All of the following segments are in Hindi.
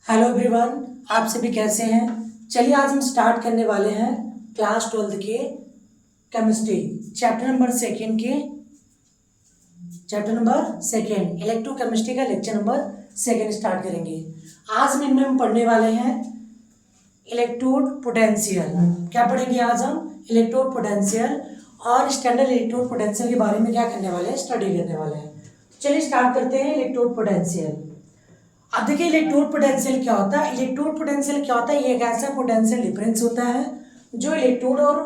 हेलो एवरीवन, आप सभी कैसे हैं। चलिए आज हम स्टार्ट करने वाले हैं क्लास 12 के chemistry chapter number second electrochemistry का लेक्चर नंबर सेकेंड स्टार्ट करेंगे। आज हम इनमें हम पढ़ने वाले हैं इलेक्ट्रोड पोटेंशियल। क्या पढ़ेंगे आज हम? इलेक्ट्रोड पोटेंशियल और स्टैंडर्ड इलेक्ट्रोड पोटेंशियल के बारे में क्या करने वाले हैं, स्टडी करने वाले हैं। चलिए स्टार्ट करते हैं इलेक्ट्रोड पोटेंशियल। अब देखिए इलेक्ट्रोड पोटेंशियल क्या होता है। इलेक्ट्रोड पोटेंशियल क्या होता है? ये एक ऐसा पोटेंशियल डिफरेंस होता है जो इलेक्ट्रोड और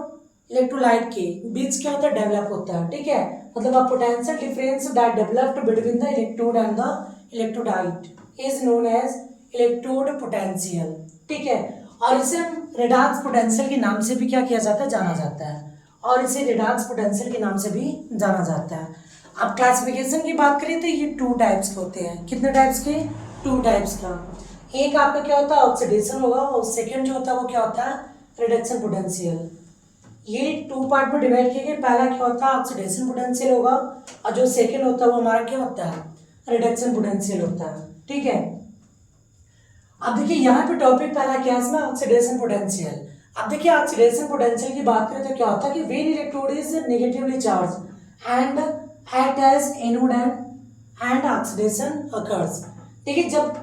इलेक्ट्रोलाइट के बीच क्या होता है, डेवलप होता है। ठीक है, मतलब a potential difference that developed between the electrode and the electrolyte is known as electrode potential. ठीक है, और इसे हम रेडॉक्स पोटेंशियल के नाम से भी क्या किया जाता है, जाना जाता है। और इसे रेडॉक्स पोटेंशियल के नाम से भी जाना जाता है। अब क्लासिफिकेशन की बात करें तो ये टू टाइप्स के होते हैं। कितने टाइप्स के? टू टाइप्स का। एक आपका क्या होता है, ऑक्सीडेशन होगा, और सेकंड जो होता है वो क्या होता है, रिडक्शन पोटेंशियल। ये टू पार्ट में डिवाइड किए गए। पहला क्या होता है, ऑक्सीडेशन पोटेंशियल होगा, और जो सेकंड होता है वो हमारा क्या होता है, रिडक्शन पोटेंशियल होता है। ठीक है, अब देखिए यहाँ पे टॉपिक पहला क्या है इसमें, ऑक्सीडेशन पोटेंशियल। अब देखिए ऑक्सीडेशन पोटेंशियल की बात करें तो क्या होता है कि when electrode is negatively charge and act as anode and oxidation occurs. देखिए जब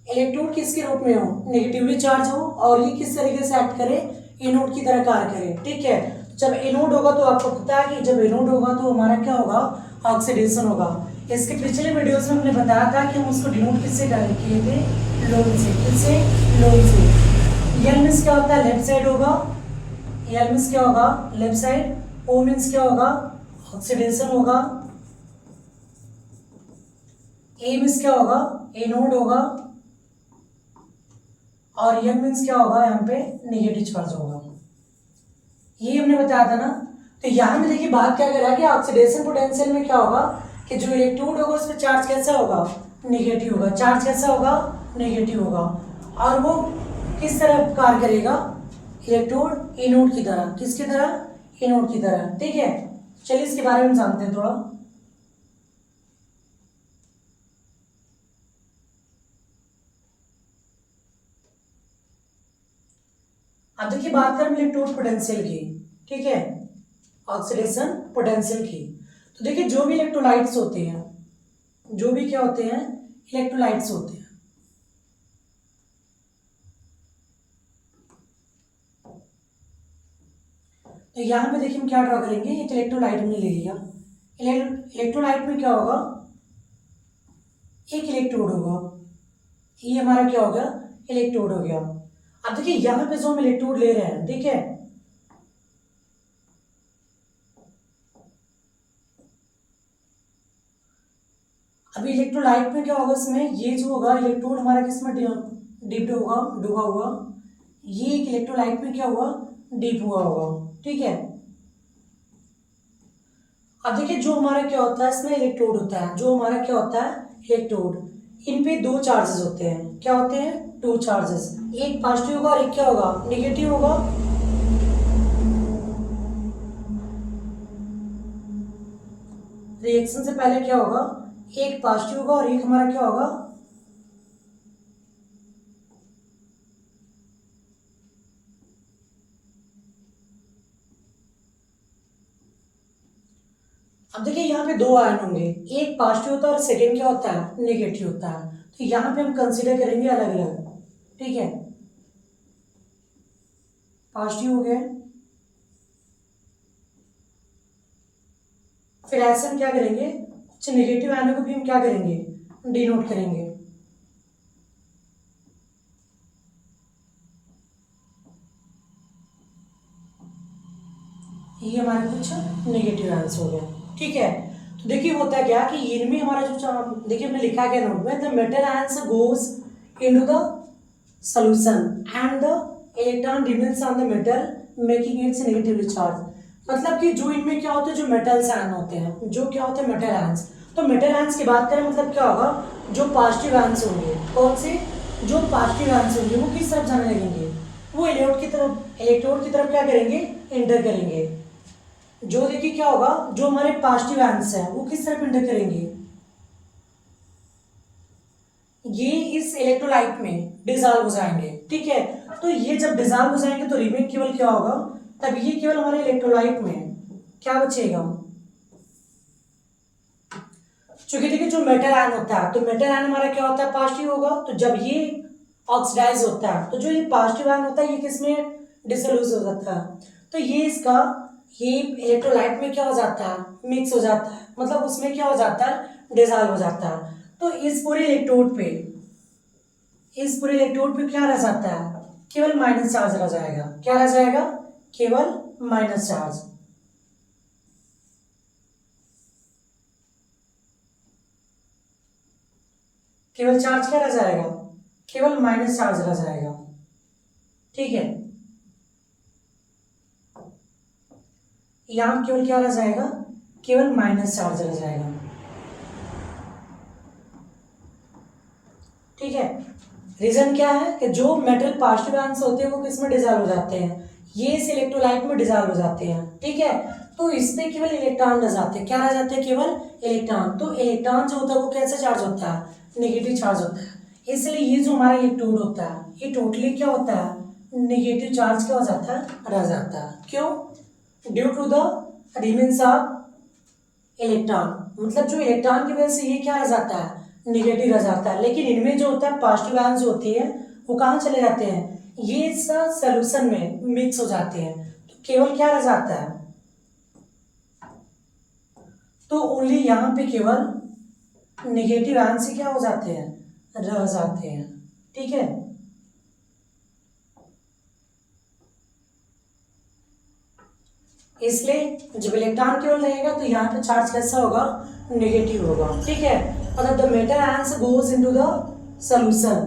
इलेक्ट्रोड किसके रूप में हो, नेगेटिवली चार्ज हो, और ये किस तरीके से एक्ट करे, एनोड की तरह कार्य करे। ठीक है, जब एनोड होगा तो आपको पता है कि जब एनोड होगा तो हमारा क्या होगा, ऑक्सीडेशन होगा। इसके पिछले वीडियोस में हमने बताया था कि हम उसको डिनोट किससे किए थे, लोन से। किससे? लोन से। एल मीन्स क्या होता है, लेफ्ट साइड होगा। एल मीन्स क्या होगा, लेफ्ट साइड। ओ मीन्स क्या होगा, ऑक्सीडेशन होगा। ए मीन्स क्या होगा, एनोड होगा। और एन मीन्स क्या होगा, यहाँ पे नेगेटिव चार्ज होगा। ये हमने बताया था ना। तो यहाँ में देखिए बात क्या कर रहा है कि ऑक्सीडेशन पोटेंशियल में क्या होगा कि जो इलेक्ट्रोड होगा उसमें चार्ज कैसा होगा, नेगेटिव होगा। चार्ज कैसा होगा, नेगेटिव होगा। और वो किस तरह कार्य करेगा, इलेक्ट्रोड एनोड की तरह। किसकी तरह? एनोड की तरह। ठीक है, चलिए इसके बारे में जानते हैं थोड़ा। अब देखिए बात करें इलेक्ट्रोड पोटेंशियल की। ठीक है, ऑक्सीडेशन पोटेंशियल की। तो देखिए जो भी इलेक्ट्रोलाइट्स होते हैं, जो भी क्या होते हैं, इलेक्ट्रोलाइट्स होते हैं। तो यहाँ पे देखिए हम क्या ड्रॉ करेंगे, एक इलेक्ट्रोलाइट में ले लिया। इलेक्ट्रोलाइट में क्या होगा, एक इलेक्ट्रोड होगा। ये हमारा क्या हो गया, इलेक्ट्रोड हो गया। अब देखिए यहाँ पे जो हम इलेक्ट्रोड ले रहे हैं, ठीक है, अभी इलेक्ट्रोलाइट में क्या होगा, इसमें ये जो होगा इलेक्ट्रोड हमारा किसमें डिप्ड होगा, डूबा हुआ। ये एक इलेक्ट्रोलाइट में क्या हुआ, डीप हुआ होगा। ठीक है, अब देखिए जो हमारा क्या होता है, इसमें इलेक्ट्रोड होता है, जो हमारा क्या होता है, इलेक्ट्रोड। इन पे दो चार्जेस होते हैं। क्या होते हैं? Two charges. एक पॉजिटिव होगा और एक क्या होगा, नेगेटिव होगा। रिएक्शन से पहले क्या होगा, एक पॉजिटिव होगा और एक हमारा क्या होगा, अब देखिए यहाँ पे दो आयन होंगे, एक पॉजिटिव होता है और सेकेंड क्या होता है, नेगेटिव होता है। तो यहाँ पे हम कंसीडर करेंगे अलग अलग। ठीक है, पॉजिटिव हो गया, फिर ऐसे हम क्या करेंगे, कुछ नेगेटिव आयनों को भी हम क्या करेंगे, डिनोट करेंगे। ये हमारे कुछ नेगेटिव आंसर हो गया। ठीक है, तो देखिए होता क्या कि इनमें हमारा जो देखिए हमने लिखा क्या नोट में, the metal ions goes into the solution and the electron remains on the metal making it's negatively charge. मतलब कि जो इनमें क्या होते हैं, जो मेटल्स आयन होते हैं, जो क्या होते हैं, मेटल आयंस। तो मेटल आयंस की बात करें मतलब क्या होगा, जो पॉजिटिव आयंस होंगे, कौन से, जो पॉजिटिव आयंस होंगे वो किस तरफ जाने लगेंगे, वो इलेक्ट्रोड की तरफ क्या करेंगे, एंटर करेंगे। जो देखिए क्या होगा, जो हमारे पॉजिटिव आयंस हैं वो किस तरफ एंटर करेंगे, ये इस इलेक्ट्रोलाइट में डिजॉल्व हो जाएंगे, ठीक है। तो ये जब डिजॉल्व हो जाएंगे तो रिमेन केवल क्या होगा, तब ये केवल हमारे इलेक्ट्रोलाइट में क्या बचेगा, चूंकि देखिए जो मेटल आयन होता है तो मेटल आयन हमारा क्या होता है, पॉजिटिव होगा। तो जब ये ऑक्सीडाइज होता है तो जो ये पॉजिटिव आयन होता है ये किसमें डिसोल्यूट हो जाता है, तो ये इसका ये इलेक्ट्रोलाइट में क्या हो जाता है, मिक्स हो जाता है, मतलब उसमें क्या हो जाता है, डिसॉल्व हो जाता है। तो इस पूरे इलेक्ट्रोड पे क्या रह जाता है, केवल माइनस चार्ज रह जाएगा। क्या रह जाएगा, केवल माइनस चार्ज। केवल चार्ज क्या रह जाएगा, केवल माइनस चार्ज रह जाएगा, ठीक है। यहां केवल क्या रह जाएगा, केवल माइनस चार्ज रह जाएगा, ठीक है। रीजन क्या है कि जो मेटल पॉजिटिव आयंस होते हैं वो किसमें डिसॉल्व हो जाते हैं, ये इस इलेक्ट्रोलाइट में डिसॉल्व हो जाते हैं, ठीक है। तो इस पे केवल इलेक्ट्रॉन रह जाते हैं, क्या रह जाते हैं, केवल इलेक्ट्रॉन। तो इलेक्ट्रॉन जो होता है वो कैसे चार्ज होता है, नेगेटिव चार्ज होता है। इसलिए ये जो हमारा इलेक्ट्रोड होता है ये टोटली क्या होता है, नेगेटिव चार्ज क्या हो जाता है, रह जाता है। क्यों, due to the remains of electron, मतलब जो इलेक्ट्रॉन की वजह से ये क्या रह जाता है, निगेटिव रह जाता है। लेकिन इनमें जो होता है पॉजिटिव आयन जो होती है वो कहाँ चले जाते हैं, ये सॉल्यूशन में मिक्स हो जाते हैं। तो केवल क्या रह जाता है, तो ओनली यहाँ पे केवल निगेटिव आयन से क्या हो जाते हैं, रह जाते हैं, ठीक है। इसलिए जब इलेक्ट्रॉन केवल रहेगा तो यहाँ पे चार्ज कैसा होगा, नेगेटिव होगा, ठीक है। मतलब the metal ions goes into the solution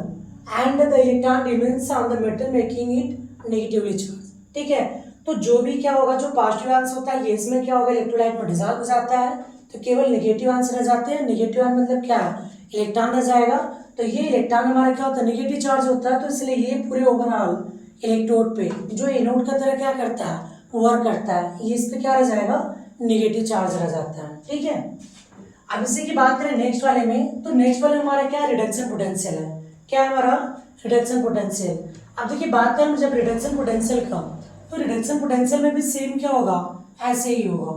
and the electron remains on the metal making it negatively charge, ठीक है। तो जो भी क्या होगा, जो पॉजिटिव आयंस होता है ये इसमें क्या होगा, इलेक्ट्रोलाइट में डिसॉल्व हो जाता है, तो केवल नेगेटिव आयंस रह जाते हैं। नेगेटिव आयन मतलब क्या है, इलेक्ट्रॉन रह जाएगा। तो ये इलेक्ट्रॉन हमारा क्या होता है, नेगेटिव चार्ज होता है। तो इसलिए ये पूरे ओवरऑल इलेक्ट्रोड पे जो एनोड का तरह क्या करता है, वर्क करता है, ये इस पे क्या रह जाएगा, नेगेटिव चार्ज रह जाता है, ठीक है। अब इसी की बात करें नेक्स्ट वाले में, तो नेक्स्ट वाले हमारा क्या है, रिडक्शन पोटेंशियल है। क्या है हमारा, रिडक्शन पोटेंशियल। अब देखिए बात करें जब रिडक्शन पोटेंशियल का, तो रिडक्शन पोटेंशियल में भी सेम क्या होगा, ऐसे ही होगा।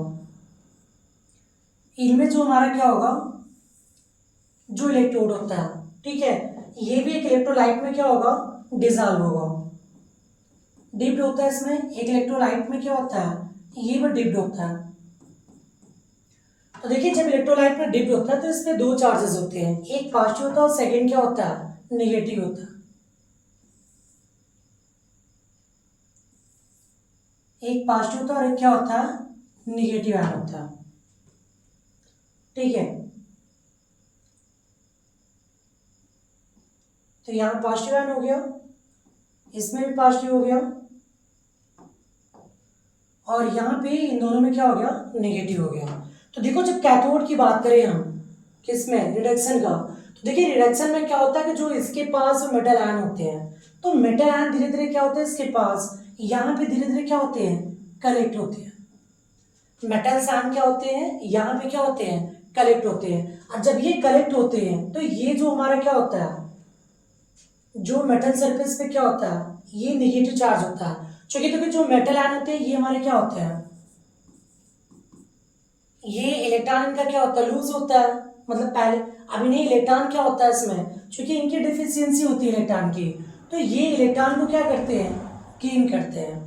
इनमें जो हमारा क्या होगा, जो इलेक्ट्रोड होता है, ठीक है, ये भी एक इलेक्ट्रोलाइट में क्या होगा, डिसॉल्व होगा, डिप्ड होता है। इसमें एक इलेक्ट्रोलाइट में क्या होता है, ये भी डिप्ड होता है। तो देखिए जब इलेक्ट्रोलाइट में डिप्ड होता है तो इसमें दो चार्जेस होते हैं, एक पॉजिटिव होता है और सेकंड क्या होता है, नेगेटिव होता है। एक पॉजिटिव होता है और एक क्या होता है, नेगेटिव आयन होता है, ठीक है। तो यहाँ पॉजिटिव आयन हो गया, इसमें भी पॉजिटिव हो गया, और यहाँ पे इन दोनों में क्या हो गया, नेगेटिव हो गया। तो देखो जब कैथोड की बात करें हम, किसमें, रिडक्शन का, तो देखिए रिडक्शन में क्या होता है कि जो इसके पास मेटल आयन होते हैं, तो मेटल आयन धीरे धीरे क्या होते हैं इसके पास, यहाँ पे धीरे धीरे क्या होते हैं, कलेक्ट होते हैं। मेटल्स आयन क्या होते हैं, यहाँ पे क्या होते हैं, कलेक्ट होते हैं। और जब ये कलेक्ट होते हैं तो ये जो हमारा क्या होता है, जो मेटल सरफेस पे क्या होता है, ये नेगेटिव चार्ज होता है। क्योंकि तो जो मेटल आयन होते हैं ये हमारे क्या होते हैं, ये इलेक्ट्रॉन इनका क्या होता है, लूज होता है। मतलब पहले अभी नहीं, इलेक्ट्रॉन क्या होता है इसमें, क्योंकि इनकी डिफिशियंसी होती है इलेक्ट्रॉन की, तो ये इलेक्ट्रॉन को क्या करते हैं, गेन करते हैं।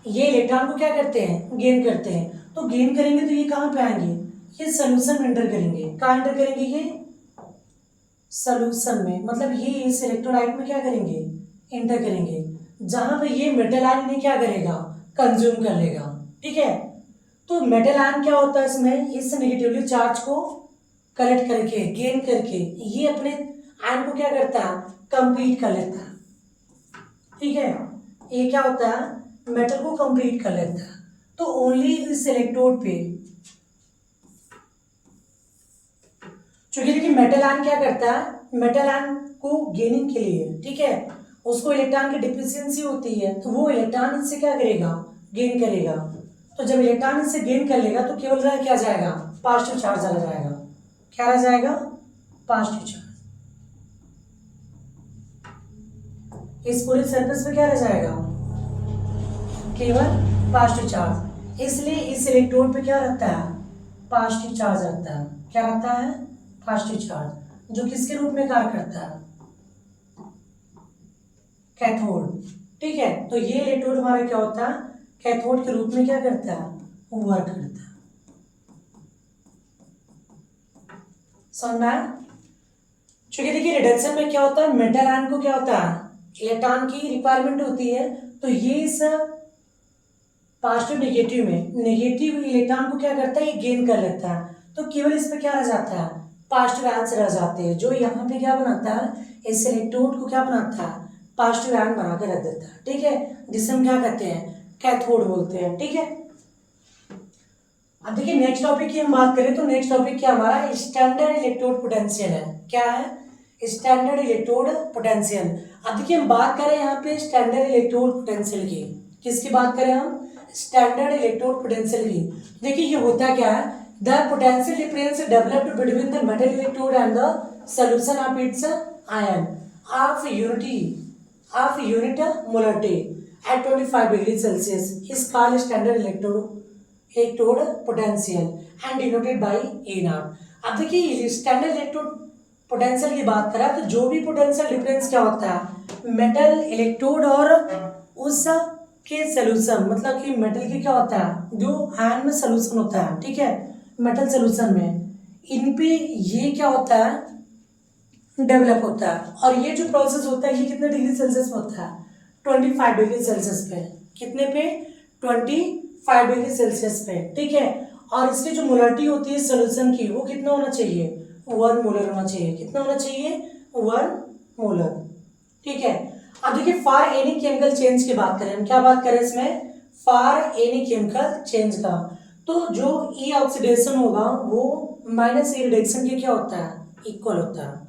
ये इलेक्ट्रॉन को क्या करते हैं, गेन करते हैं। तो गेन करेंगे तो ये कहाँ पे आएंगे, ये सोल्यूशन में एंटर करेंगे। कहाँ एंटर करेंगे, ये सोल्यूशन में, मतलब ये इस इलेक्ट्रोलाइट में क्या करेंगे, एंटर करेंगे, जहां पे ये मेटल आयन ने क्या करेगा, कंज्यूम कर लेगा, ठीक है। तो मेटल आयन क्या होता है इसमें, इस नेगेटिवली चार्ज को कलेक्ट करके, गेन करके, ये अपने आयन को क्या करता है, कंप्लीट कर लेता है, ठीक है। ये क्या होता है, मेटल को कंप्लीट कर लेता है। तो ओनली इस इलेक्ट्रोड पे, चूंकि देखिए मेटल आयन क्या करता है, मेटल आयन को गेनिंग के लिए, ठीक है, उसको इलेक्ट्रॉन की डिफिशियंसी होती है, तो वो इलेक्ट्रॉन इससे क्या करेगा, गेन करेगा। तो जब इलेक्ट्रॉन इससे गेन कर लेगा तो केवल रह क्या जाएगा, पॉजिटिव चार्ज आ जाएगा। क्या रह जाएगा, पॉजिटिव चार्ज। इस पूरे सरफेस पे क्या रह जाएगा, केवल पॉजिटिव चार्ज। इसलिए इस इलेक्ट्रोड पे क्या रहता है, पॉजिटिव चार्ज रहता है। क्या रहता है, पॉजिटिव चार्ज, जो किसके रूप में कार्य करता है, कैथोड। ठीक है, तो ये इलेक्ट्रोड हमारा क्या होता है, कैथोड के रूप में क्या करता है, वर्क करता है। समझ में आया? चूंकि देखिए रिडक्शन में क्या होता है, मेटल आयन को क्या होता है, इलेक्ट्रॉन की रिक्वायरमेंट होती है, तो ये इस पॉजिटिव नेगेटिव में नेगेटिव इलेक्ट्रॉन को क्या करता है, ये गेन कर लेता है, तो केवल इस पे क्या रह जाता है, पॉजिटिव आयन रह जाते हैं, जो यहाँ पे क्या बनाता है, इस इलेक्ट्रोड को क्या बनाता है, पॉजिटिव आयन बना के रख देता है। ठीक है, जिसे हम क्या कहते हैं, कैथोड बोलते हैं। ठीक है, अब देखिए नेक्स्ट टॉपिक की हम बात करें तो नेक्स्ट टॉपिक क्या हमारा, स्टैंडर्ड इलेक्ट्रोड पोटेंशियल है। क्या है, स्टैंडर्ड इलेक्ट्रोड पोटेंशियल। अब देखिए हम बात करें यहाँ पे स्टैंडर्ड इलेक्ट्रोड पोटेंशियल की, किसकी बात करें हम, स्टैंडर्ड इलेक्ट्रोड पोटेंशियल की। देखिए ये होता क्या है, the potential difference developed between the metal electrode and the solution of its ion of unit molarity at 25 degree Celsius is called standard electrode potential and denoted by A not. अब देखिए स्टैंडर्ड इलेक्ट्रोड पोटेंशियल की बात करें तो जो भी पोटेंशियल डिफरेंस क्या होता है, मेटल इलेक्ट्रोड और उस के सोल्यूशन, मतलब कि मेटल के क्या होता है, जो आयन में सोल्यूशन होता है, ठीक है, मेटल सोल्यूशन में, इन पे ये क्या होता है, डेवलप होता है। और ये जो प्रोसेस होता है ये कितने डिग्री सेल्सियस में होता है, 25 डिग्री सेल्सियस पे। कितने पे, 25 डिग्री सेल्सियस पे। ठीक है, और इसकी जो मोलरिटी होती है सोल्यूशन की, वो कितना होना चाहिए, 1 मोलर होना चाहिए। कितना होना चाहिए, 1 मोलर। ठीक है, अब देखिए फॉर एनी केमिकल चेंज की बात करें, हम क्या बात करें इसमें, फॉर एनी केमिकल चेंज का, तो जो ई ऑक्सीडेशन होगा वो माइनस ई रिडक्शन के क्या होता है, इक्वल होता है।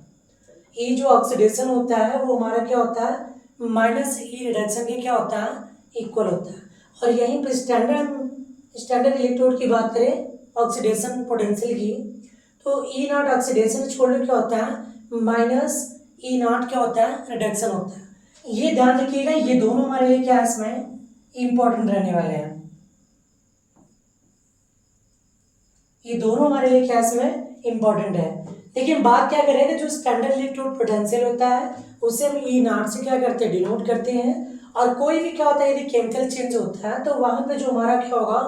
ई जो ऑक्सीडेशन होता है वो हमारा क्या होता है, माइनस ई रिडक्शन के क्या होता है, इक्वल होता है। और यहीं पर स्टैंडर्ड इलेक्ट्रोड की बात करें ऑक्सीडेशन पोटेंशियल की, तो ई नॉट ऑक्सीडेशन छोड़ने क्या होता है, माइनस ई नॉट क्या होता है, रिडक्शन होता है। ये ध्यान रखिएगा, ये दोनों हमारे लिए क्या है इसमें इंपॉर्टेंट रहने वाले हैं। ये दोनों हमारे लिए क्या इसमें इंपॉर्टेंट है। देखिए हम बात क्या करेंगे, जो स्टैंडर्ड इलेक्ट्रोड पोटेंशियल होता है उसे हम ई नॉट से क्या करते हैं, डिनोट करते हैं। और कोई भी क्या होता है, यदि केमिकल चेंज होता है तो वहां पे जो हमारा क्या होगा,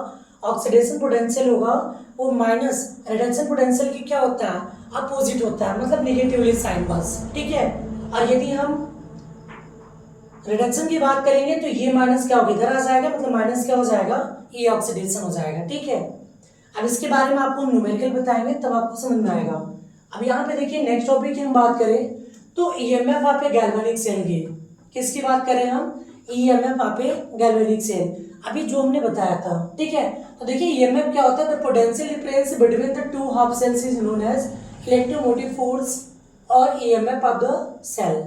ऑक्सीडेशन पोटेंशियल होगा, वो माइनस रिडक्शन पोटेंशियल की क्या होता है, अपोजिट होता है, मतलब निगेटिवली साइन बस। ठीक है, और यदि हम रिडक्शन की बात करेंगे तो ये माइनस क्या होगा, इधर आ जाएगा, मतलब माइनस क्या हो जाएगा, ई ऑक्सीडेशन हो जाएगा। ठीक है, अब इसके बारे में आपको न्यूमेरिकल बताएंगे तब आपको समझ में आएगा। अब यहाँ पे देखिए नेक्स्ट टॉपिक की हम बात करें तो ईएमएफ आपे गैल्वेनिक सेल की, किसकी बात करें हम, ईएमएफ आपे गैल्वेनिक सेल, अभी जो हमने बताया था। ठीक है, तो देखिए ईएमएफ क्या होता है, the potential difference between the two half cells is known as electromotive force और ईएमएफ ऑफ द सेल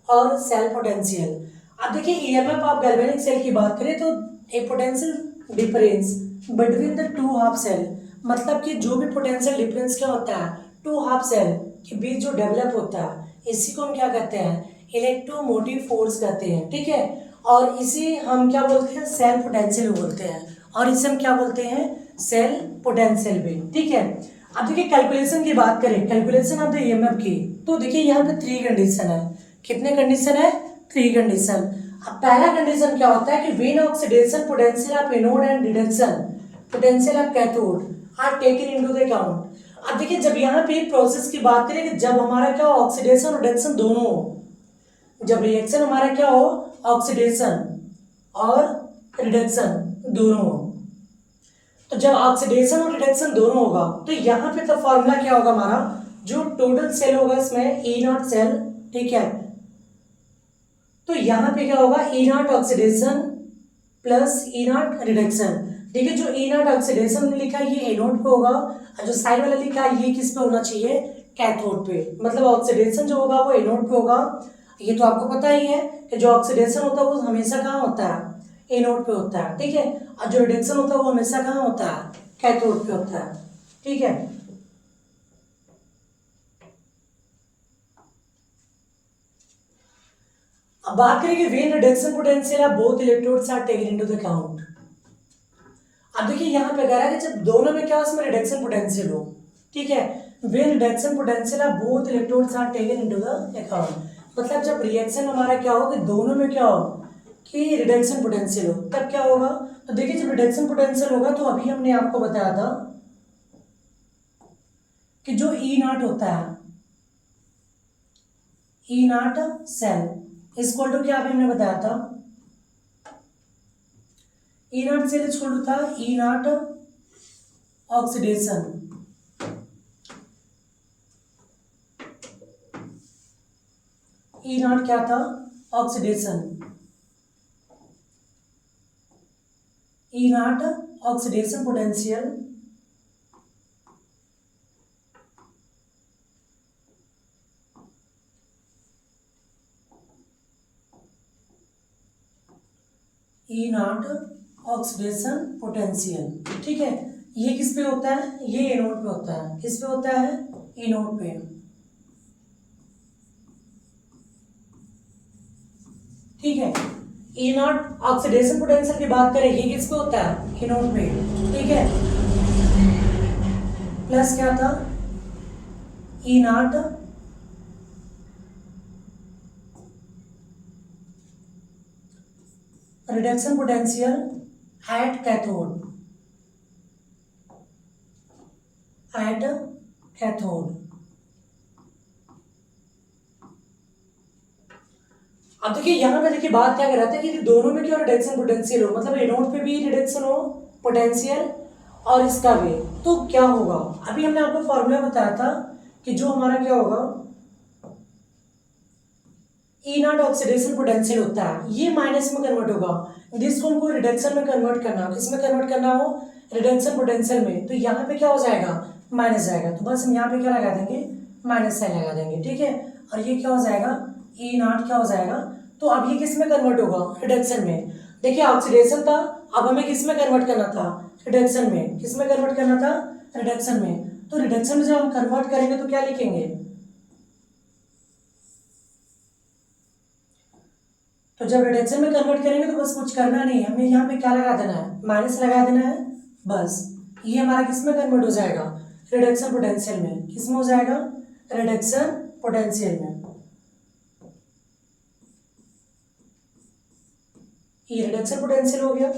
और सेल पोटेंशियल। अब देखिए ईएमएफ ऑफ गैल्वेनिक सेल की बात करें तो a potential difference between the two half cell, मतलब कि जो भी पोटेंशियल डिफरेंस क्या होता है, टू हाफ सेल के बीच जो डेवलप होता है, इसी को हम क्या कहते हैं, इलेक्ट्रोमोटिव फोर्स कहते हैं। ठीक है, और इसे हम क्या बोलते हैं, सेल पोटेंशियल बोलते हैं, और इसे हम क्या बोलते हैं, सेल पोटेंशियल भी। ठीक है, अब देखिए कैलकुलेशन की बात करें, कैलकुलेशन ऑफ द ईएमएफ की, तो देखिए यहाँ पे 3 कंडीशन है। कितने कंडीशन है, 3 कंडीशन। अब पहला कंडीशन क्या होता है कि when oxidation potential of anode and reduction potential of cathode are taken into the account. अब देखिए जब यहाँ पे प्रोसेस की बात करें कि जब हमारा क्या हो, ऑक्सीडेशन और रिडक्शन दोनों हो, जब रिएक्शन हमारा क्या हो, ऑक्सीडेशन और रिडक्शन दोनों हो, तो जब ऑक्सीडेशन और रिडक्शन दोनों होगा तो यहाँ पे तो फॉर्मूला क्या होगा हमारा, जो टोटल सेल होगा इसमें ई नॉट सेल। ठीक है, तो यहाँ पे क्या होगा, E naught oxidation plus E naught reduction. देखिए जो ई नॉट ऑक्सीडेशन लिखा है ये एनोड पे होगा, और जो साइड वाला लिखा है ये किस पे होना चाहिए, कैथोड पे। मतलब ऑक्सीडेशन जो होगा वो एनोड पे होगा। ये तो आपको पता ही है कि जो ऑक्सीडेशन होता है वो हमेशा कहाँ होता है, एनोड पे होता है। ठीक है, और जो रिडक्शन होता है वो हमेशा कहाँ होता है, कैथोड पे होता है। ठीक है, अब बात करेंगे when reduction potential of both electrodes are taken into the count. अब देखिए यहाँ पे कह रहा है कि जब दोनों में क्या हो उसमें रिडक्शन पोटेंशियल हो, ठीक है, when reduction potential of both electrodes are taken into the account, मतलब जब रिएक्शन हमारा क्या हो कि दोनों में क्या हो कि रिडक्शन पोटेंशियल हो, तब क्या होगा। तो देखिए जब रिडक्शन पोटेंशियल होगा तो अभी हमने आपको बताया था कि जो ई नॉट होता है, ई नॉट सेल इक्वल टू क्या अभी हमने बताया था, E naught cell equal to था E naught oxidation, E not क्या था ऑक्सीडेशन, ई नॉट ऑक्सीडेशन पोटेंशियल ई नॉट ऑक्सीडेशन पोटेंशियल, ठीक है, ये किस पे होता है, ये एनोड पे होता है, किस पे होता है एनोड पे, ठीक है। ई नॉट ऑक्सीडेशन पोटेंशियल की बात करें ये किस पे होता है एनोड पे, ठीक है, प्लस क्या था E naught reduction potential at cathode, at cathode. अब देखिए यहाँ पे देखिए बात क्या कर रहा था कि दोनों में क्या रिडक्शन पोटेंशियल हो, मतलब एनोड पे भी रिडक्शन हो पोटेंशियल और इसका भी, तो क्या होगा। अभी हमने आपको फॉर्मूला बताया था कि जो हमारा क्या होगा ई नॉट ऑक्सीडेशन पोटेंशियल होता है, ये माइनस में कन्वर्ट होगा, जिसको हमको रिडक्शन में कन्वर्ट करना हो, किस में कन्वर्ट करना हो रिडक्शन पोटेंशियल में, तो यहाँ पे क्या हो जाएगा माइनस जाएगा, तो बस हम यहाँ पे क्या लगा देंगे माइनस साइन लगा देंगे, ठीक है, और ये क्या हो जाएगा ई नॉट क्या हो जाएगा, तो अब ये किस में कन्वर्ट होगा रिडक्शन में। देखिए ऑक्सीडेशन था, अब हमें किस में कन्वर्ट करना था रिडक्शन में, किस में कन्वर्ट करना था रिडक्शन में, तो रिडक्शन में जब हम कन्वर्ट करेंगे तो क्या लिखेंगे, तो जब रिडक्शन में कन्वर्ट करेंगे तो बस कुछ करना नहीं है, हमें यहाँ पे क्या लगा देना है माइनस लगा देना है, बस ये हमारा किस में कन्वर्ट हो जाएगा रिडक्शन पोटेंशियल में, किस में हो जाएगा रिडक्शन पोटेंशियल में, ये रिडक्शन पोटेंशियल हो गया।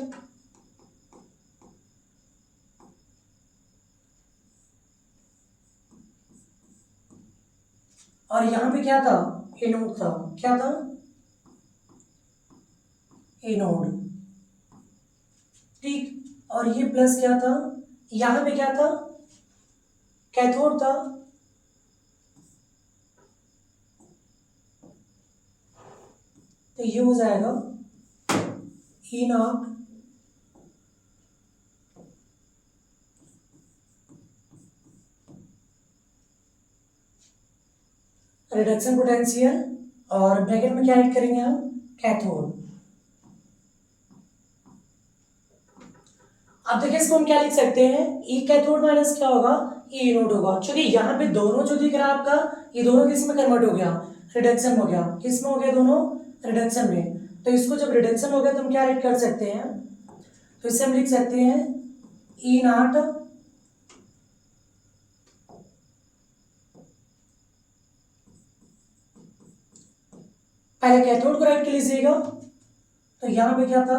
और यहाँ पे क्या था एनोड था, क्या था एनोड, ठीक, और ये प्लस क्या था, यहाँ पे क्या था कैथोड था, तो ये हो जाएगा ई नॉट रिडक्शन पोटेंशियल और ब्रैकेट में क्या ऐड करेंगे हम कैथोड। अब देखिए इसको हम क्या लिख सकते हैं ई कैथोड माइनस क्या होगा ई एनोड होगा, क्योंकि यहाँ पे दोनों जो दिख रहा है आपका ये दोनों किस में कन्वर्ट हो गया रिडक्शन हो गया, किस में हो गया दोनों रिडक्शन में, तो इसको जब रिडक्शन हो गया तो हम क्या ऐड कर सकते हैं, तो इसे हम लिख सकते हैं ई नॉट पहले कैथोड को राइट कर लीजिएगा, तो यहाँ पे क्या था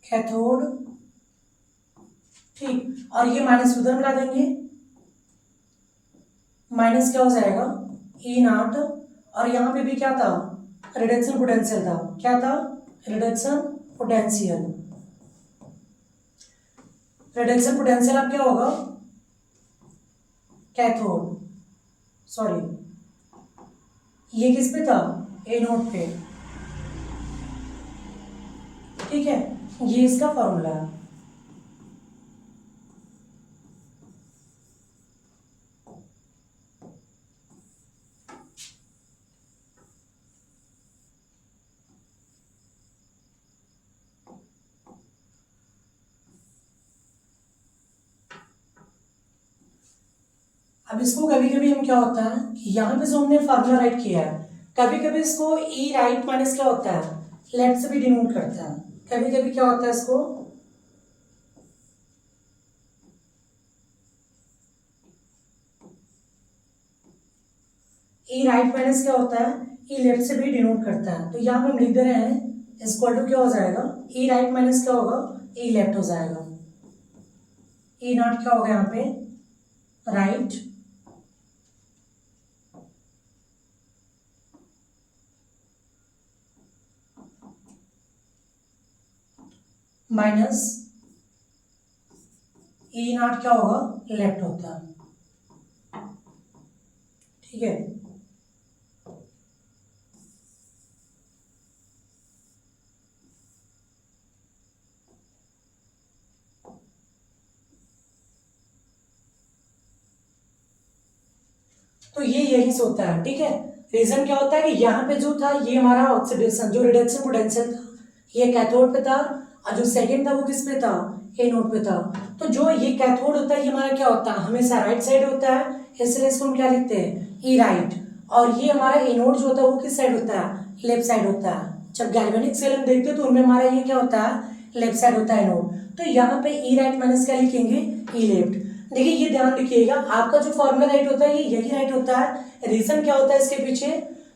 कैथोड, ठीक, और ये माइनस उधर मिला देंगे, माइनस क्या हो जाएगा ई नॉट, और यहाँ पे भी क्या था रिडक्शन पोटेंशियल था, क्या था रिडक्शन पोटेंशियल, रिडक्शन पोटेंशियल अब क्या होगा कैथोड, सॉरी ये किस पे था एनोड पे, ठीक है, ये इसका फॉर्मूला है। अब इसको कभी कभी हम क्या होता है कि यहाँ पे जो हमने फार्मूला राइट किया है कभी कभी इसको ई राइट माइनस क्या होता है, लेफ्ट से भी डिनोट करता है। कभी कभी क्या होता है इसको ई राइट माइनस क्या होता है, ई लेफ्ट से भी डिनोट करता है। तो यहाँ पे हम लिख दे रहे हैं इक्वल टू क्या हो जाएगा, ई राइट माइनस क्या होगा, ई लेफ्ट हो जाएगा। ई नॉट क्या होगा यहाँ पे, राइट, माइनस ई नॉट क्या होगा, लेफ्ट होता है। ठीक है, तो ये यही से होता है। ठीक है, रीजन क्या होता है कि यहाँ पे जो था ये हमारा ऑक्सीडेशन, जो रिडक्शन पोटेंशियल था ये कैथोड पे था, और जो सेकंड था वो किस पे था, एनोड पे था। तो जो ये कैथोड होता है ये हमारा क्या होता है, हमेशा राइट साइड होता है, इसलिए इसको हम क्या लिखते हैं, ई राइट। और ये हमारा एनोड जो होता है वो किस साइड होता है, लेफ्ट साइड होता है। जब गैल्वेनिक सेल हम देखते हैं तो उनमें हमारा ये क्या होता है, लेफ्ट साइड होता है एनोड। तो यहाँ पे ई राइट माइनस क्या लिखेंगे, ई लेफ्ट। देखिए ये ध्यान रखिएगा, आपका जो फॉर्मूला राइट होता है ये यही राइट होता है। रीजन क्या होता है इसके पीछे,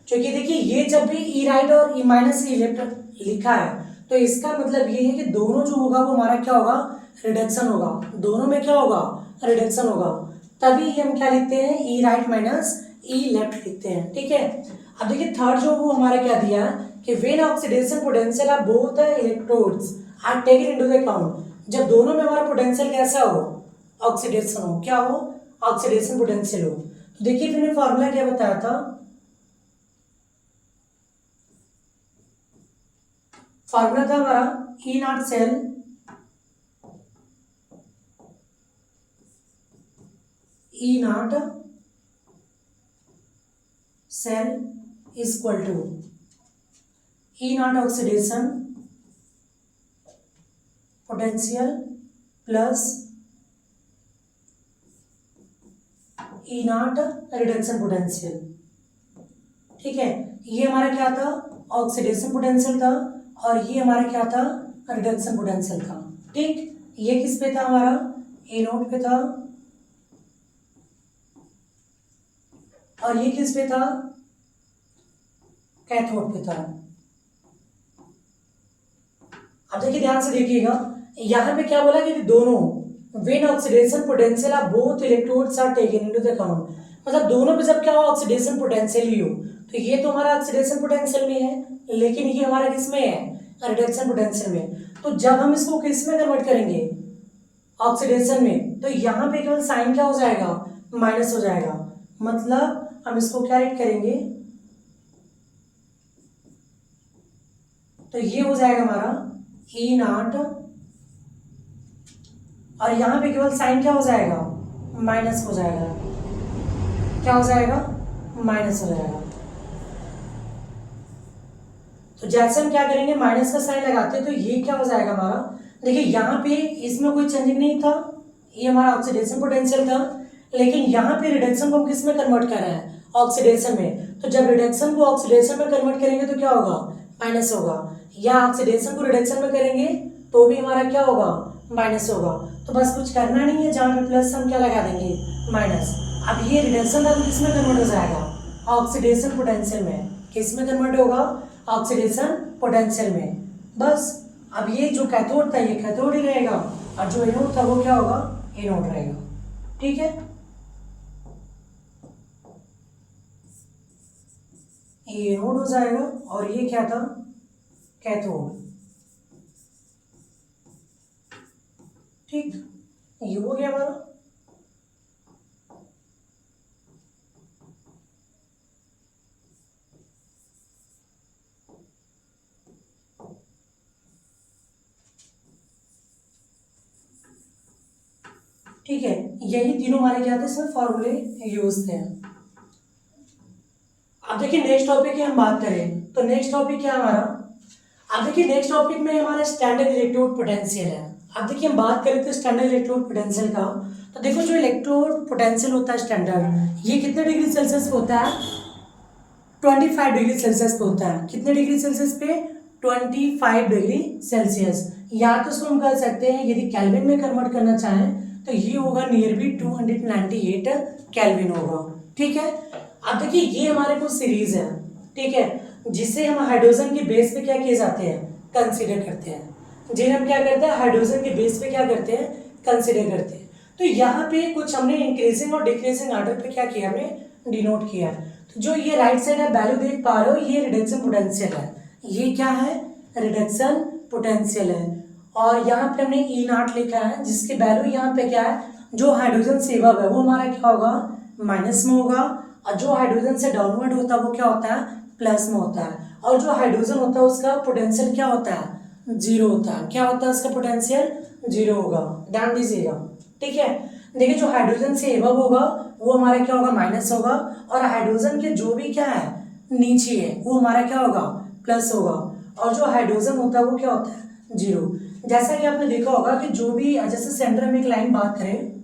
क्योंकि देखिए ये जब भी ई राइट और ई माइनस ई लेफ्ट लिखा है तो इसका मतलब ये है कि दोनों जो होगा वो हमारा क्या होगा, रिडक्शन होगा। दोनों में क्या होगा, रिडक्शन होगा। तभी ये हम क्या लिखते हैं, ई राइट माइनस ई लेफ्ट लिखते हैं। ठीक है, अब देखिए थर्ड जो वो हमारा क्या दिया कि when oxidation potential of both electrodes are taken into the account, जब दोनों में हमारा पोटेंशियल कैसा हो, ऑक्सीडेशन हो, क्या हो, ऑक्सीडेशन पोटेंशियल हो। तो देखिए मैंने फॉर्मूला क्या बताया था, फॉर्मूला था हमारा E naught cell E naught cell is equal to E naught oxidation potential plus E naught reduction potential. ठीक है, ये हमारा क्या था, ऑक्सीडेशन पोटेंशियल था, और ये हमारा क्या था, रिडक्शन पोटेंशियल था। ठीक, ये किस पे था हमारा, एनोड पे था, और ये किस पे था, कैथोड पे था। अब देखिए ध्यान से देखिएगा, यहाँ पे क्या बोला कि दोनों when oxidation potential of both electrodes are taken into the account, मतलब दोनों पे जब क्या हो, ऑक्सीडेशन पोटेंशियल ही हो। तो ये तो हमारा ऑक्सीडेशन पोटेंशियल में है, लेकिन ये हमारा किस में है, रिडक्शन पोटेंशियल में। तो जब हम इसको किस में कन्वर्ट करेंगे, ऑक्सीडेशन में, तो यहाँ पे केवल साइन क्या हो जाएगा, माइनस हो जाएगा। मतलब हम इसको क्या राइट करेंगे, तो ये हो जाएगा हमारा ई नॉट, और यहाँ पे केवल साइन क्या हो जाएगा, माइनस हो जाएगा। क्या हो जाएगा, माइनस हो जाएगा। तो जैसे हम क्या करेंगे, माइनस का साइन लगाते हैं तो ये क्या हो जाएगा हमारा, देखिए यहाँ पे इसमें कोई चेंजिंग नहीं था, ये हमारा ऑक्सीडेशन पोटेंशियल था, लेकिन यहाँ पे रिडक्शन को हम किस में कन्वर्ट कर रहे हैं, ऑक्सीडेशन में। तो जब रिडक्शन को ऑक्सीडेशन में कन्वर्ट करेंगे तो क्या होगा, माइनस होगा, या ऑक्सीडेशन को रिडक्शन में करेंगे तो भी हमारा क्या होगा, माइनस होगा। तो बस कुछ करना नहीं है, जहाँ पे प्लस हम क्या लगा देंगे, माइनस। अब ये रिडक्शन का किस में कन्वर्ट हो जाएगा, ऑक्सीडेशन पोटेंशियल में। किस में कन्वर्ट होगा, ऑक्सीडेशन पोटेंशियल में। बस अब ये जो कैथोड था ये कैथोड ही रहेगा, और जो एनोड था वो क्या होगा, एनोड रहेगा। ठीक है, ये एनोड हो जाएगा, और ये क्या था, कैथोड। ठीक, ये हो गया हमारा। ठीक है, यही तीनों हमारे क्या थे, इसमें फॉर्मूले यूज थे। अब देखिए नेक्स्ट टॉपिक की हम बात करें तो नेक्स्ट टॉपिक क्या है हमारा, अब देखिए नेक्स्ट टॉपिक में हमारा स्टैंडर्ड इलेक्ट्रोड पोटेंशियल है। अब देखिए हम बात करें तो स्टैंडर्ड इलेक्ट्रोड पोटेंशियल का, तो देखो जो इलेक्ट्रोड पोटेंशियल होता है स्टैंडर्ड, ये कितने डिग्री सेल्सियस होता है, 25 डिग्री सेल्सियस पे होता है। कितने डिग्री सेल्सियस पे? 25 डिग्री सेल्सियस। या तो उसको हम कह सकते हैं, यदि केल्विन में कन्वर्ट करना चाहें तो ये होगा नियर बी 298 केल्विन होगा। ठीक है, अब देखिए ये हमारे कुछ सीरीज है, ठीक है, जिसे हम हाइड्रोजन के बेस पे क्या किए जाते हैं, कंसीडर करते हैं। जिन्हें हम क्या करते हैं, हाइड्रोजन के बेस पे क्या करते हैं, कंसीडर करते हैं। तो यहाँ पे कुछ हमने इंक्रीजिंग और डिक्रीजिंग ऑर्डर पे क्या किया, हमने डिनोट किया। तो जो ये राइट साइड है वैल्यू देख पा रहे हो, ये रिडक्शन पोटेंशियल है। ये क्या है, रिडक्शन पोटेंशियल है। और यहाँ पे हमने ई नॉट लिखा है, जिसकी वैल्यू यहाँ पे क्या है, जो हाइड्रोजन से अबव है वो हमारा क्या होगा, माइनस में होगा, और जो हाइड्रोजन से डाउनवर्ड होता है वो क्या होता है, प्लस में होता है। और जो हाइड्रोजन होता है उसका पोटेंशियल क्या होता है, जीरो होता है। क्या होता है उसका पोटेंशियल, जीरो होगा, ध्यान दीजिएगा। ठीक है, देखिए जो हाइड्रोजन से अबव होगा वो हमारा क्या होगा, माइनस होगा, और हाइड्रोजन के जो भी क्या है नीचे है वो हमारा क्या होगा, प्लस होगा। और जो हाइड्रोजन होता है वो क्या होता है, जीरो। जैसा कि आपने देखा होगा कि जो भी, जैसे सेंटर में एक लाइन बात करें,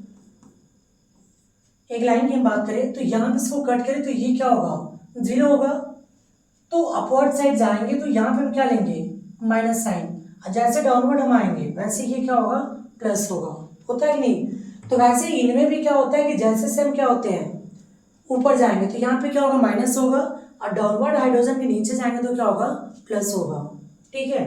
एक लाइन की हम बात करें तो यहाँ पे इसको कट करें तो ये क्या होगा, जीरो होगा। तो अपवर्ड साइड जाएंगे तो यहाँ पे हम क्या लेंगे, माइनस साइन, और जैसे डाउनवर्ड हम आएंगे वैसे ये क्या होगा, प्लस होगा। होता है कि नहीं? तो वैसे इनमें भी क्या होता है कि जैसे से हम क्या होते हैं ऊपर जाएंगे तो यहाँ पे क्या होगा, माइनस होगा, और डाउनवर्ड हाइड्रोजन के नीचे जाएंगे तो क्या होगा, प्लस होगा। ठीक है,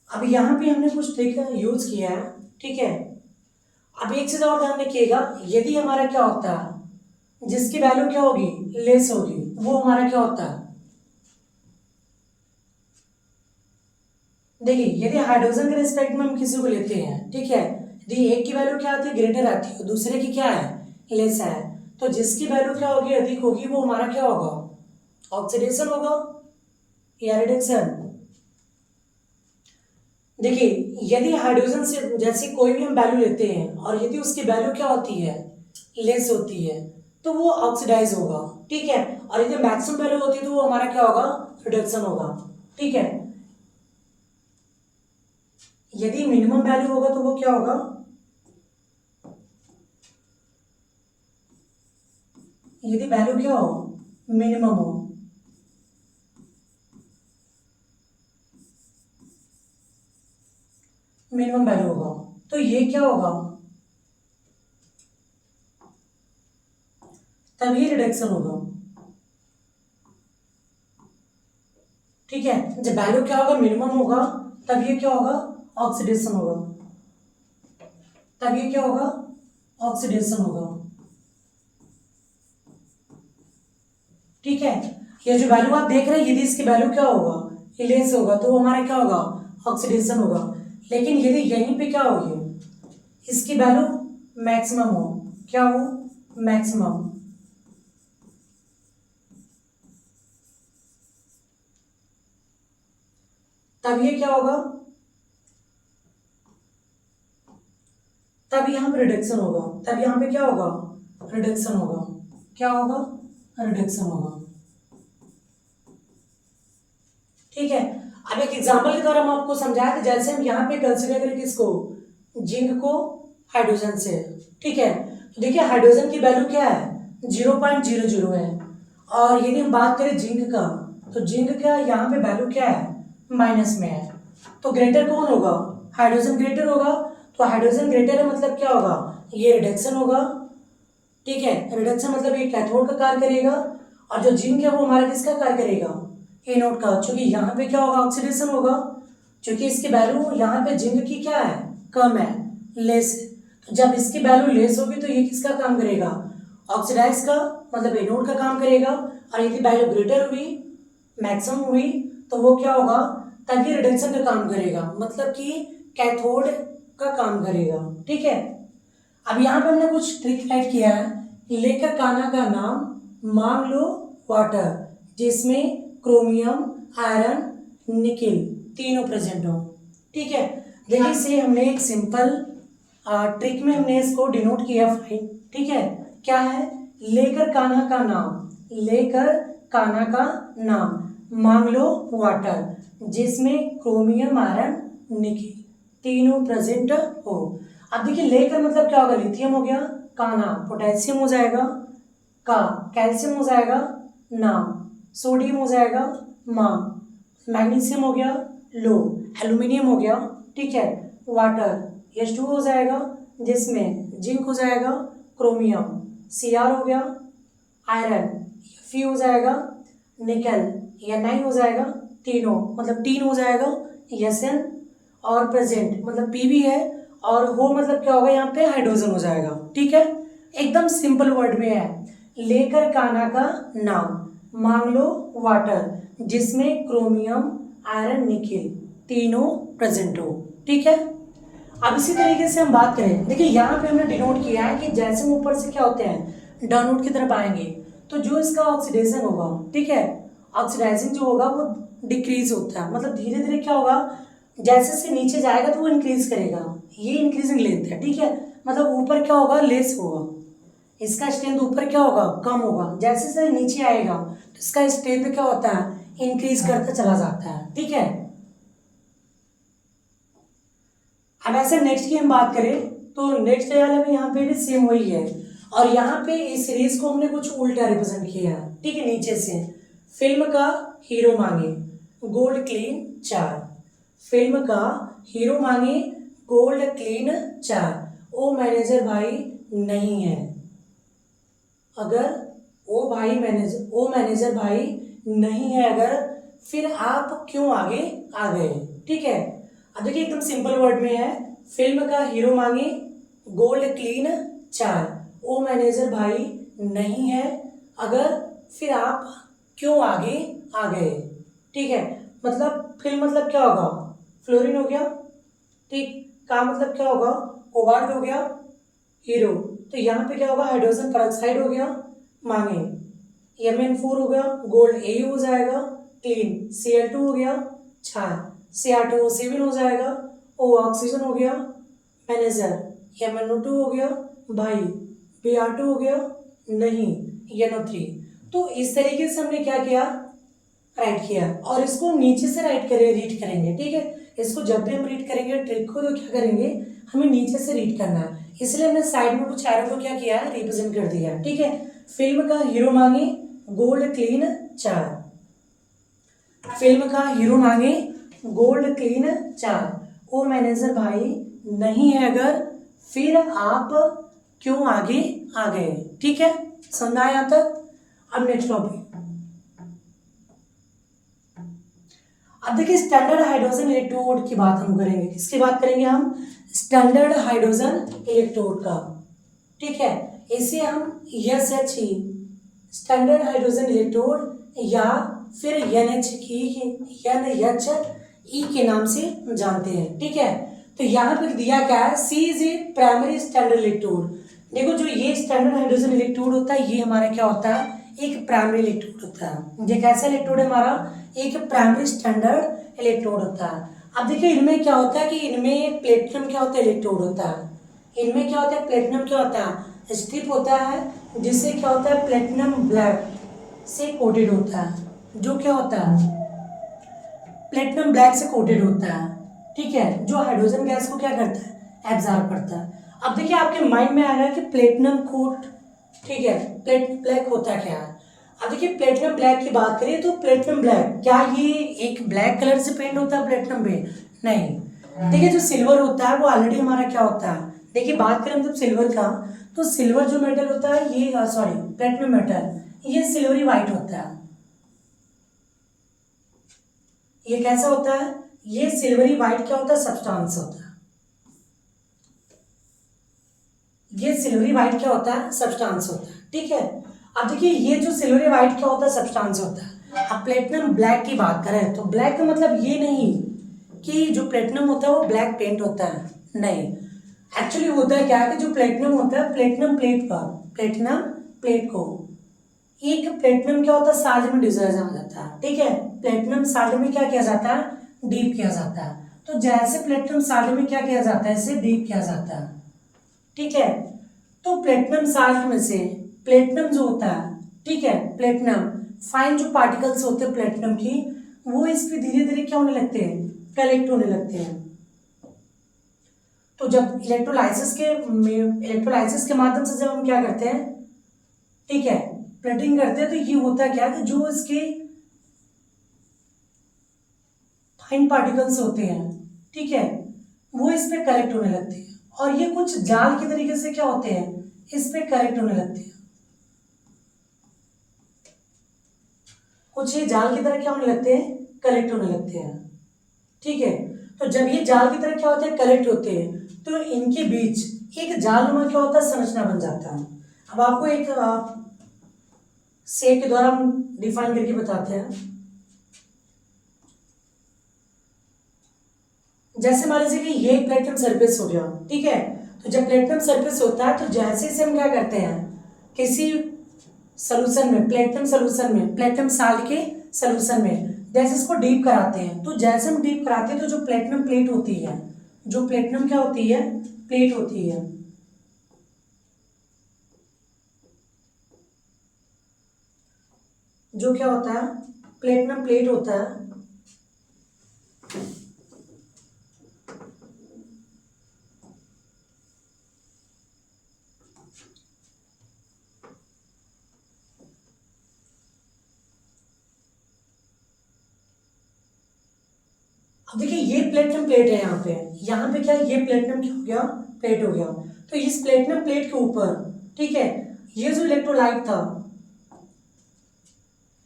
अब यहाँ पे हमने कुछ ट्रिक यूज किया है। ठीक है, अब एक चीज और ध्यान रखिएगा, यदि हमारा क्या होता है, जिसकी वैल्यू क्या होगी, लेस होगी, वो हमारा क्या होता है, देखिए यदि हाइड्रोजन के रिस्पेक्ट में हम किसी को लेते हैं, ठीक है, यदि एक की वैल्यू क्या आती है, ग्रेटर आती है, दूसरे की क्या है, लेस है, तो जिसकी वैल्यू क्या होगी, अधिक होगी, वो हमारा क्या होगा, ऑक्सीडेशन होगा या रिडक्शन। देखिए यदि हाइड्रोजन से जैसे कोई भी हम वैल्यू लेते हैं और यदि उसकी वैल्यू क्या होती है, लेस होती है, तो वो ऑक्सीडाइज होगा। ठीक है, और यदि मैक्सिमम वैल्यू होती है तो वो हमारा क्या होगा, रिडक्शन होगा। ठीक है, यदि मिनिमम वैल्यू होगा तो वो क्या होगा, यदि वैल्यू क्या हो, मिनिमम हो, मिनिमम वैल्यू होगा, तो ये क्या होगा, तब ये रिडक्शन होगा। ठीक है, जब वैल्यू क्या होगा, मिनिमम होगा, तब ये क्या होगा, ऑक्सीडेशन होगा, तब ये क्या होगा, ऑक्सीडेशन होगा। ठीक है, ये जो वैल्यू आप देख रहे हैं, यदि इसकी वैल्यू क्या होगा, लेस होगा, तो वो हमारा क्या होगा, ऑक्सीडेशन होगा। लेकिन यदि यहीं पे क्या होगी, इसकी वैल्यू मैक्सिमम हो, क्या हो, मैक्सिमम, तब ये क्या होगा, तब यहाँ पे रिडक्शन होगा, तब यहाँ पे क्या होगा, रिडक्शन होगा। क्या होगा, रिडक्शन होगा। ठीक है, अब एक एग्जांपल के द्वारा हम आपको समझाया कि जैसे हम यहाँ पे कंसीडर करें किसको, जिंक को हाइड्रोजन से। ठीक है, तो देखिए हाइड्रोजन की वैल्यू क्या है, 0.00 है, और यदि हम बात करें जिंक का, तो जिंक का यहाँ पे वैल्यू क्या है, माइनस में है। तो ग्रेटर कौन होगा, हाइड्रोजन ग्रेटर होगा, तो हाइड्रोजन ग्रेटर है मतलब क्या होगा, ये रिडक्शन होगा। ठीक है, रिडक्शन मतलब ये कैथोड का कार्य करेगा, और जो जिंक है वो हमारा किसका कार्य करेगा, एनोड का, क्योंकि यहाँ पे क्या होगा, ऑक्सीडेशन होगा, क्योंकि इसकी वैल्यू यहाँ पे जिंक की क्या है, कम है, लेस है। तो जब इसकी वैल्यू लेस होगी तो ये किसका काम करेगा, ऑक्सीडाइज का, मतलब एनोड का काम करेगा। और यदि वैल्यू ग्रेटर हुई, मैक्सिमम हुई, तो वो क्या होगा, तभी रिडक्शन का काम करेगा, मतलब कि कैथोड का काम करेगा। ठीक है, अब यहाँ पे हमने कुछ ट्रिक ऐड किया है, लेकर काना का नाम मांग लो वाटर, जिसमें क्रोमियम, आयरन, निकिल तीनों प्रेजेंट हो। ठीक है, देखिए से हमने एक सिंपल ट्रिक में हमने इसको डिनोट किया फाइन। ठीक है, क्या है, लेकर कान्हा का नाम, लेकर कान्हा का नाम मांग लो वाटर, जिसमें क्रोमियम, आयरन, निकिल तीनों प्रेजेंट हो। अब देखिए लेकर मतलब क्या होगा, लिथियम हो गया, काना पोटेशियम हो जाएगा, का कैल्शियम हो जाएगा, ना सोडियम हो जाएगा, मा मैग्नीशियम हो गया, लो एल्यूमिनियम हो गया, ठीक है। वाटर H2 हो जाएगा, जिसमें जिंक हो जाएगा, क्रोमियम Cr हो गया, आयरन Fe हो जाएगा, निकल Na हो जाएगा, तीनों मतलब तीन हो जाएगा Sn, और प्रेजेंट मतलब P भी है, और हो मतलब क्या होगा यहाँ पे हाइड्रोजन हो जाएगा, ठीक है। एकदम सिंपल वर्ड में है, लेकर काना का नाम मांग लो वाटर जिसमें क्रोमियम आयरन निकिल तीनों प्रेजेंट हो, ठीक है। अब इसी तरीके से हम बात करें, देखिए यहाँ पे हमने डिनोट किया है कि जैसे हम ऊपर से क्या होते हैं डाउनवर्ड की तरफ आएंगे तो जो इसका ऑक्सीडेशन होगा, ठीक है, ऑक्सीडाइजिंग जो होगा वो डिक्रीज होता है, मतलब धीरे धीरे क्या होगा जैसे से नीचे जाएगा तो वो इंक्रीज करेगा, ये इंक्रीजिंग लेंथ है, ठीक है। मतलब ऊपर क्या होगा लेस होगा, इसका स्ट्रेंथ ऊपर क्या होगा कम होगा, जैसे से नीचे आएगा तो इसका स्ट्रेंथ क्या होता है इंक्रीज करता चला जाता है, ठीक है। अब ऐसे नेक्स्ट की हम बात करें तो नेक्स्ट वाले में यहाँ पे भी सेम वही है, और यहाँ पे इस सीरीज को हमने कुछ उल्टा रिप्रेजेंट किया है, ठीक है। नीचे से फिल्म का हीरो मांगे गोल्ड क्लीन 4, फिल्म का हीरो मांगे गोल्ड क्लीन 4, ओ मैनेजर भाई नहीं है, अगर ओ मैनेजर भाई नहीं है अगर, फिर आप क्यों आगे आ गए, ठीक है। अब देखिए एकदम सिंपल वर्ड में है, फिल्म का हीरो मांगे गोल्ड क्लीन 4, ओ मैनेजर भाई नहीं है अगर, फिर आप क्यों आगे आ गए, ठीक है। मतलब फिल्म मतलब क्या होगा फ्लोरीन हो गया, ठीक, का मतलब क्या होगा कोबाल्ट हो गया, हीरो तो यहाँ पे क्या होगा हाइड्रोजन पेरोक्साइड हो गया, मांगे Mn4 हो गया, गोल्ड Au हो जाएगा, क्लीन Cl2 हो गया, क्षार Cr2O7 हो जाएगा, O ऑक्सीजन हो गया, मैनेजर MnO2 हो गया, भाई Br2 हो गया, नहीं NO3। तो इस तरीके से हमने क्या किया राइट किया, और इसको नीचे से रीड करेंगे, ठीक है। इसको जब भी हम रीड करेंगे ट्रिक को तो क्या करेंगे हमें नीचे से रीड करना है, इसलिए हमने साइड में कुछ एरो को क्या किया है रिप्रेजेंट कर दिया है, ठीक है। फिल्म का हीरो मांगे गोल्ड क्लीन 4, फिल्म का हीरो मांगे गोल्ड क्लीन 4, ओ मैनेजर भाई नहीं है अगर, फिर आप क्यों आगे आ गए, ठीक है। समझ आया यहाँ तक। अब नेक्स्ट टॉपिक, अब देखिए स्टैंडर्ड हाइड्रोजन इलेक्ट्रोड की बात हम करेंगे, किसकी बात करेंगे हम स्टैंडर्ड हाइड्रोजन इलेक्ट्रोड का, ठीक है। इसे हम SHE स्टैंडर्ड हाइड्रोजन इलेक्ट्रोड या फिर NHE के नाम से जानते हैं, ठीक है। तो यहाँ पे दिया क्या है C is a primary standard electrode, देखो जो ये स्टैंडर्ड हाइड्रोजन इलेक्ट्रोड होता है ये हमारा क्या होता है एक प्राइमरी इलेक्ट्रोड होता है, ये कैसा इलेक्ट्रोड है हमारा एक प्राइमरी स्टैंडर्ड इलेक्ट्रोड होता है। अब देखिए इनमें क्या होता है कि इनमें प्लेटिनम क्या होता है इलेक्ट्रोड होता है, इनमें क्या होता है प्लेटिनम क्या होता है स्ट्रिप होता है, जिससे क्या होता है प्लेटिनम ब्लैक से कोटेड होता है, जो क्या होता है प्लेटिनम ब्लैक से कोटेड होता है, ठीक है, जो हाइड्रोजन गैस को क्या करता है एब्जॉर्ब करता है। अब देखिए आपके माइंड में आ रहा है कि प्लेटिनम कोट, ठीक है, प्लेटिनम ब्लैक होता क्या है। अब देखिए प्लेटिनम ब्लैक की बात करें तो प्लेटिनम ब्लैक क्या ये एक ब्लैक कलर से पेंट होता है प्लेटिनम पे, नहीं। देखिए जो सिल्वर होता है वो ऑलरेडी हमारा क्या होता है, देखिए बात करें मतलब सिल्वर का तो सिल्वर जो मेटल होता है ये सॉरी प्लेटिनम मेटल ये सिल्वरी वाइट होता है, ये कैसा होता है ये सिल्वरी वाइट क्या होता है सब्सटेंस होता है, ये सिल्वरी वाइट क्या होता है सब्सटेंस होता है, ठीक है। अब देखिए ये जो सिल्वरी वाइट क्या होता है सब्सटेंस होता है। अब प्लेटिनम ब्लैक की बात करें तो ब्लैक का मतलब ये नहीं कि जो प्लेटिनम होता है वो ब्लैक पेंट होता है, नहीं। एक्चुअली होता है क्या है कि जो प्लेटिनम होता है प्लेटिनम प्लेट को एक प्लेटिनम क्या होता है साल्ट में डिजॉल्व हो जाता है, ठीक है, प्लेटिनम साल्ट में क्या किया जाता है डीप किया जाता है, तो जैसे प्लेटिनम साल्ट में क्या किया जाता है इसे डीप किया जाता है, ठीक है। तो प्लेटिनम साल्ट में से प्लेटिनम जो होता है, ठीक है, प्लेटिनम फाइन जो पार्टिकल्स होते हैं प्लेटिनम की वो इस पे धीरे धीरे क्या होने लगते हैं कलेक्ट होने लगते हैं, तो जब इलेक्ट्रोलाइसिस के माध्यम से जब हम क्या करते हैं, ठीक है, प्लेटिंग करते हैं, तो ये होता क्या कि जो इसके फाइन पार्टिकल्स होते हैं, ठीक है, वो इस पे कलेक्ट होने लगते हैं और ये कुछ जाल के तरीके से क्या होते हैं, इस पे कलेक्ट होने लगते हैं। कुछ ये जाल की तरह क्या होने लगते हैं, कलेक्ट होने लगते हैं, ठीक है। तो जब ये जाल की तरह क्या होते हैं, कलेक्ट होते हैं, तो इनके बीच एक जालनुमा क्या होता है, संरचना बन जाता है। अब आपको एक शेप के द्वारा हम डिफाइन करके बताते हैं। जैसे मान लीजिए कि ये एक प्लेटिनम सरफेस हो गया, ठीक है। तो जब प्लेटिनम सरफेस होता है तो जैसे से हम क्या करते हैं, किसी सोल्यूशन में, प्लेटिनम साल्ट के सोल्यूशन में जैसे इसको डीप कराते हैं, तो जैसे हम डीप कराते हैं तो जो प्लेटिनम प्लेट होती है, जो प्लेटिनम क्या होती है, प्लेट होती है, जो क्या होता है, प्लेटिनम प्लेट होता है, अब देखिए ये प्लेटिनम प्लेट है, यहाँ पे क्या है, ये प्लेटिनम क्या हो गया, प्लेट हो गया। तो इस प्लेटिनम प्लेट के ऊपर, ठीक है, ये जो इलेक्ट्रोलाइट था,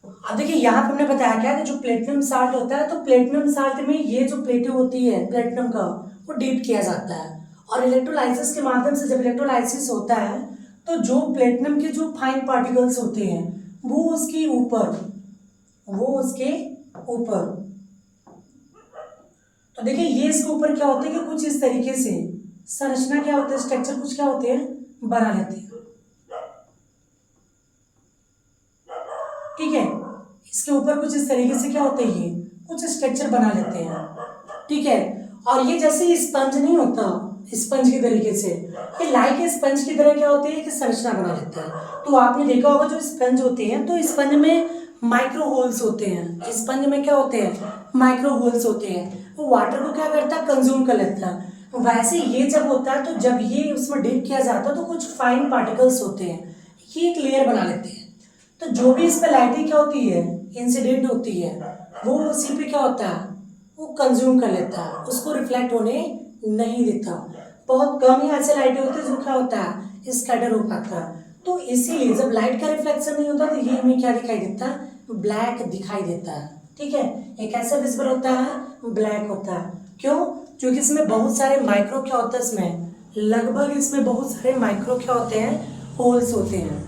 अब देखिए यहाँ पे हमने बताया क्या कि जो प्लेटिनम साल्ट होता है, तो प्लेटिनम साल्ट में ये जो प्लेटें होती है प्लेटिनम का, वो डीप किया जाता है और इलेक्ट्रोलाइसिस के माध्यम से जब इलेक्ट्रोलाइसिस होता है तो जो प्लेटिनम के जो फाइन पार्टिकल्स होते हैं वो उसके ऊपर, तो देखिए ये इसके ऊपर क्या होते हैं कि कुछ इस तरीके से संरचना क्या होती है, स्ट्रक्चर कुछ क्या होते हैं, बना लेते हैं, ठीक है। इसके ऊपर कुछ इस तरीके से क्या होते हैं, ये कुछ स्ट्रक्चर बना लेते हैं, ठीक है। और ये जैसे स्पंज नहीं होता, स्पंज के तरीके से ये लाइक स्पंज की तरह क्या होती है कि संरचना बना लेता है। तो आपने देखा होगा जो स्पंज होते हैं, तो स्पंज में माइक्रो होल्स होते हैं, स्पंज में क्या होते हैं, माइक्रो होल्स होते हैं, वो वाटर को क्या करता है, कंज्यूम कर लेता है। वैसे ये जब होता है तो जब ये उसमें डिप किया जाता है तो कुछ फाइन पार्टिकल्स होते हैं, ये एक लेयर बना लेते हैं। तो जो भी इस पर लाइटिंग क्या होती है, इंसिडेंट होती है, वो उसी पे क्या होता है, वो कंज्यूम कर लेता है, उसको रिफ्लेक्ट होने नहीं देता। बहुत कम ही ऐसे लाइटें होती है जो क्या होता है, स्कैटर हो पाता है। तो इसीलिए जब लाइट का रिफ्लेक्शन नहीं होता तो ये हमें क्या दिखाई देता है, ब्लैक दिखाई देता है, ठीक है। एक ऐसा विजिबल होता है, ब्लैक होता है। क्यों? क्योंकि इसमें बहुत सारे माइक्रो क्या होता है, इसमें लगभग इसमें बहुत सारे माइक्रो क्या होते हैं, होल्स होते हैं,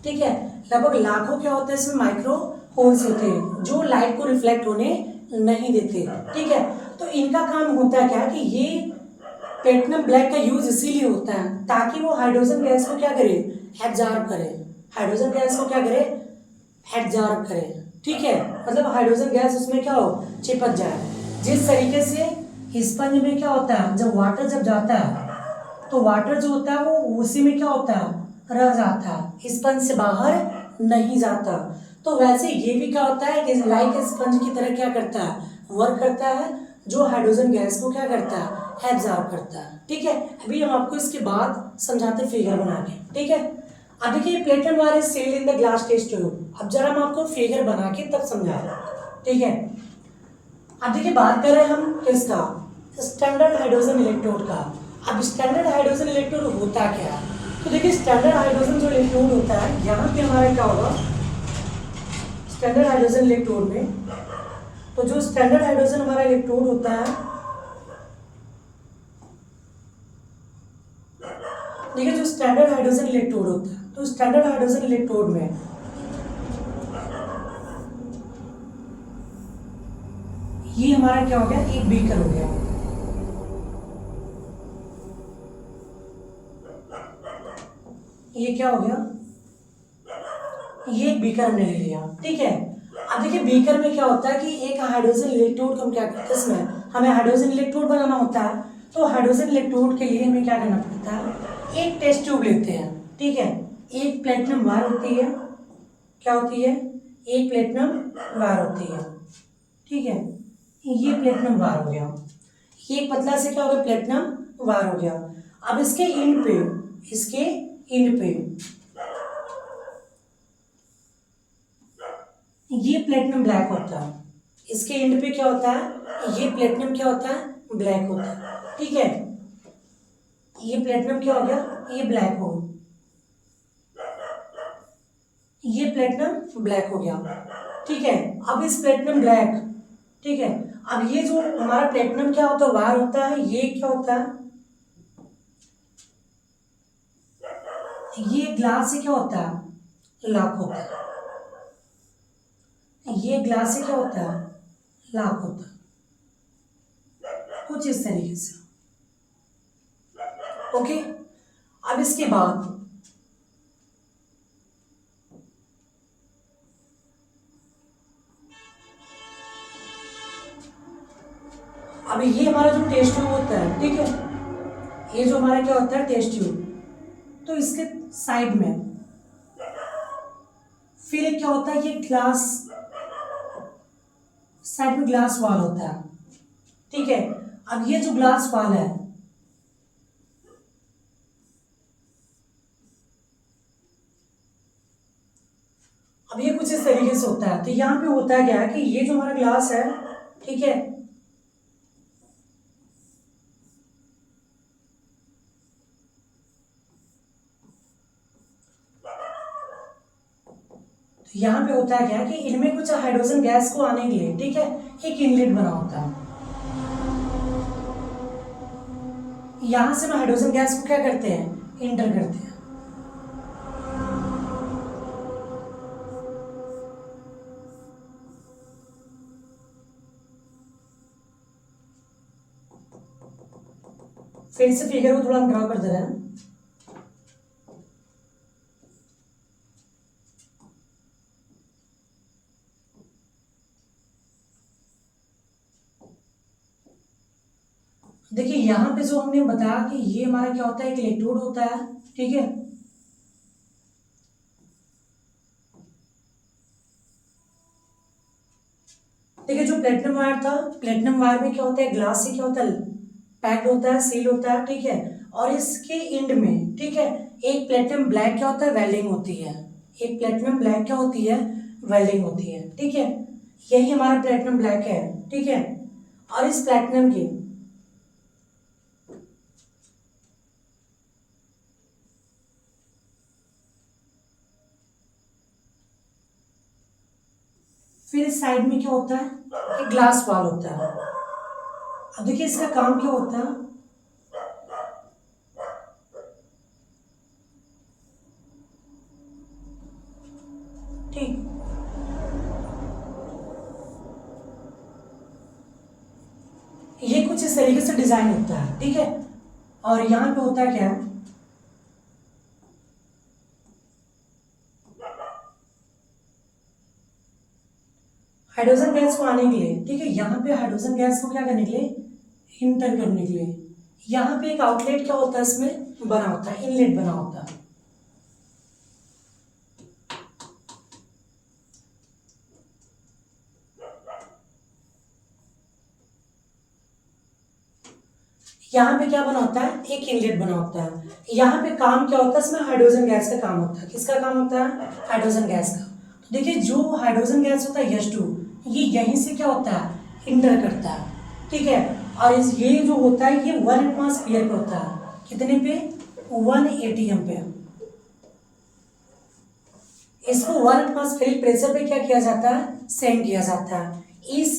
ठीक है। लगभग लाखों क्या होते हैं इसमें माइक्रो होल्स होते हैं जो लाइट को रिफ्लेक्ट होने नहीं देते, ठीक है। तो इनका काम होता है क्या कि ये प्लेटिनम ब्लैक का यूज इसीलिए होता है ताकि वो हाइड्रोजन गैस को क्या करे, एब्जॉर्ब करे, हाइड्रोजन गैस को क्या करे, एब्जॉर्ब करे, ठीक है। मतलब हाइड्रोजन गैस उसमें क्या हो, चिपक जाए। जिस तरीके से स्पंज में क्या होता है, जब वाटर जब जाता है तो वाटर जो होता है वो उसी में क्या होता है, रह जाता है, स्पंज से बाहर नहीं जाता। तो वैसे ये भी क्या होता है कि लाइक स्पंज की तरह क्या करता है, वर्क करता है, जो हाइड्रोजन गैस को क्या करता है, एब्जॉर्ब करता है, ठीक है। अभी हम आपको इसके बाद समझाते फिगर बना के, ठीक है। अब देखिए platinum wire is sealed in the glass test tube. अब जरा हम आपको फिगर बना के तब समझा रहे हैं, ठीक है। अब देखिए बात कर रहे हैं हम किसका, स्टैंडर्ड हाइड्रोजन इलेक्ट्रोड का। अब स्टैंडर्ड हाइड्रोजन इलेक्ट्रोड होता क्या है, तो देखिए स्टैंडर्ड हाइड्रोजन जो इलेक्ट्रोड होता है, यहाँ पे हमारा क्या होगा, स्टैंडर्ड हाइड्रोजन इलेक्ट्रोड में, तो जो स्टैंडर्ड हाइड्रोजन हमारा इलेक्ट्रोड होता है, देखिए जो स्टैंडर्ड हाइड्रोजन इलेक्ट्रोड होता है, तो स्टैंडर्ड हाइड्रोजन इलेक्ट्रोड में ये हमारा क्या हो गया, एक बीकर हो गया, ये क्या हो गया, ये एक बीकर हमने ले लिया, ठीक है। अब देखिए बीकर में क्या होता है कि एक हाइड्रोजन इलेक्ट्रोड को हम क्या करते हैं, इसमें हमें हाइड्रोजन इलेक्ट्रोड बनाना होता है। तो हाइड्रोजन इलेक्ट्रोड के लिए हमें क्या करना पड़ता है, एक टेस्ट ट्यूब लेते हैं, ठीक है। एक प्लेटिनम वायर होती है, क्या होती है, एक प्लेटिनम वायर होती है, ठीक है। ये प्लेटिनम वायर हो गया, ये पतला से क्या हो गया, प्लेटिनम वार हो गया। अब इसके इंड पे, इसके इंड पे ये प्लेटिनम ब्लैक होता है। इसके एंड पे क्या होता है, ये प्लेटिनम क्या होता है, ब्लैक होता है। ठीक है, ये प्लेटिनम क्या हो गया, ये ब्लैक हो, ये प्लेटिनम ब्लैक हो गया। ठीक है, अब इस प्लेटिनम ब्लैक, ठीक है, अब ये जो हमारा प्लेटिनम क्या होता है, वायर होता है, ये क्या होता है, ये ग्लास से क्या होता है, लॉक होता है। ये ग्लास से क्या होता है, लॉक होता है, कुछ इस तरीके से। ओके, अब इसके बाद अब ये हमारा जो टेस्ट ट्यूब होता है, ठीक है, ये जो हमारा क्या होता है टेस्ट ट्यूब, तो इसके साइड में फिर एक क्या होता है, ये ग्लास, साइड में ग्लास वॉल होता है। ठीक है, अब ये जो ग्लास वॉल है, अब ये कुछ इस तरीके से होता है। तो यहाँ पे होता है क्या है कि ये जो हमारा ग्लास है, ठीक है, तो यहाँ पे होता है क्या है कि इनमें कुछ हाइड्रोजन गैस को आने के लिए, ठीक है, एक इनलेट बना होता है। यहां से हम हाइड्रोजन गैस को क्या करते हैं, इंटर करते हैं। फिर से फिगर को थोड़ा हम ड्रॉ कर दे रहे हैं। देखिए यहाँ पे जो हमने बताया कि ये हमारा क्या होता है, एक इलेक्ट्रोड होता है। ठीक है, देखिए जो प्लेटिनम वायर था, प्लेटिनम वायर में क्या होता है, ग्लास से क्या होता है, पैक्ड होता है, सील होता है। ठीक है, और इसके एंड में, ठीक है, एक प्लेटिनम ब्लैक क्या होता है, वेल्डिंग होती है। एक प्लेटिनम ब्लैक क्या होती है, वेल्डिंग होती है। ठीक है, यही हमारा प्लेटिनम ब्लैक है। ठीक है, और इस प्लेटिनम की फिर इस साइड में क्या होता है, एक ग्लास वॉल होता है। अब देखिए इसका काम क्या होता है, ठीक, ये कुछ इस तरीके से डिजाइन होता है। ठीक है, और यहां पे होता है क्या, हाइड्रोजन गैस को आने के लिए, ठीक है, यहाँ पे हाइड्रोजन गैस को क्या करने के लिए, इंटर करने के लिए, यहाँ पे एक आउटलेट क्या होता है, इसमें बना होता है, इनलेट बना होता है। यहाँ पे क्या बना होता है, एक इनलेट बना होता है। यहाँ पे काम क्या होता है, इसमें हाइड्रोजन गैस का काम होता है। किसका काम होता है, हाइड्रोजन गैस का। तो देखिए जो हाइड्रोजन गैस होता है H2, ये यहीं से क्या होता है, इंटर करता है। ठीक है, और इस ये जो होता है ये 1 एटमॉस्फेयर पे होता है। कितने पे, 1 ATM पे। इसको 1 एटमॉस्फेरिक प्रेशर पे क्या किया जाता है, सेंड किया जाता है इस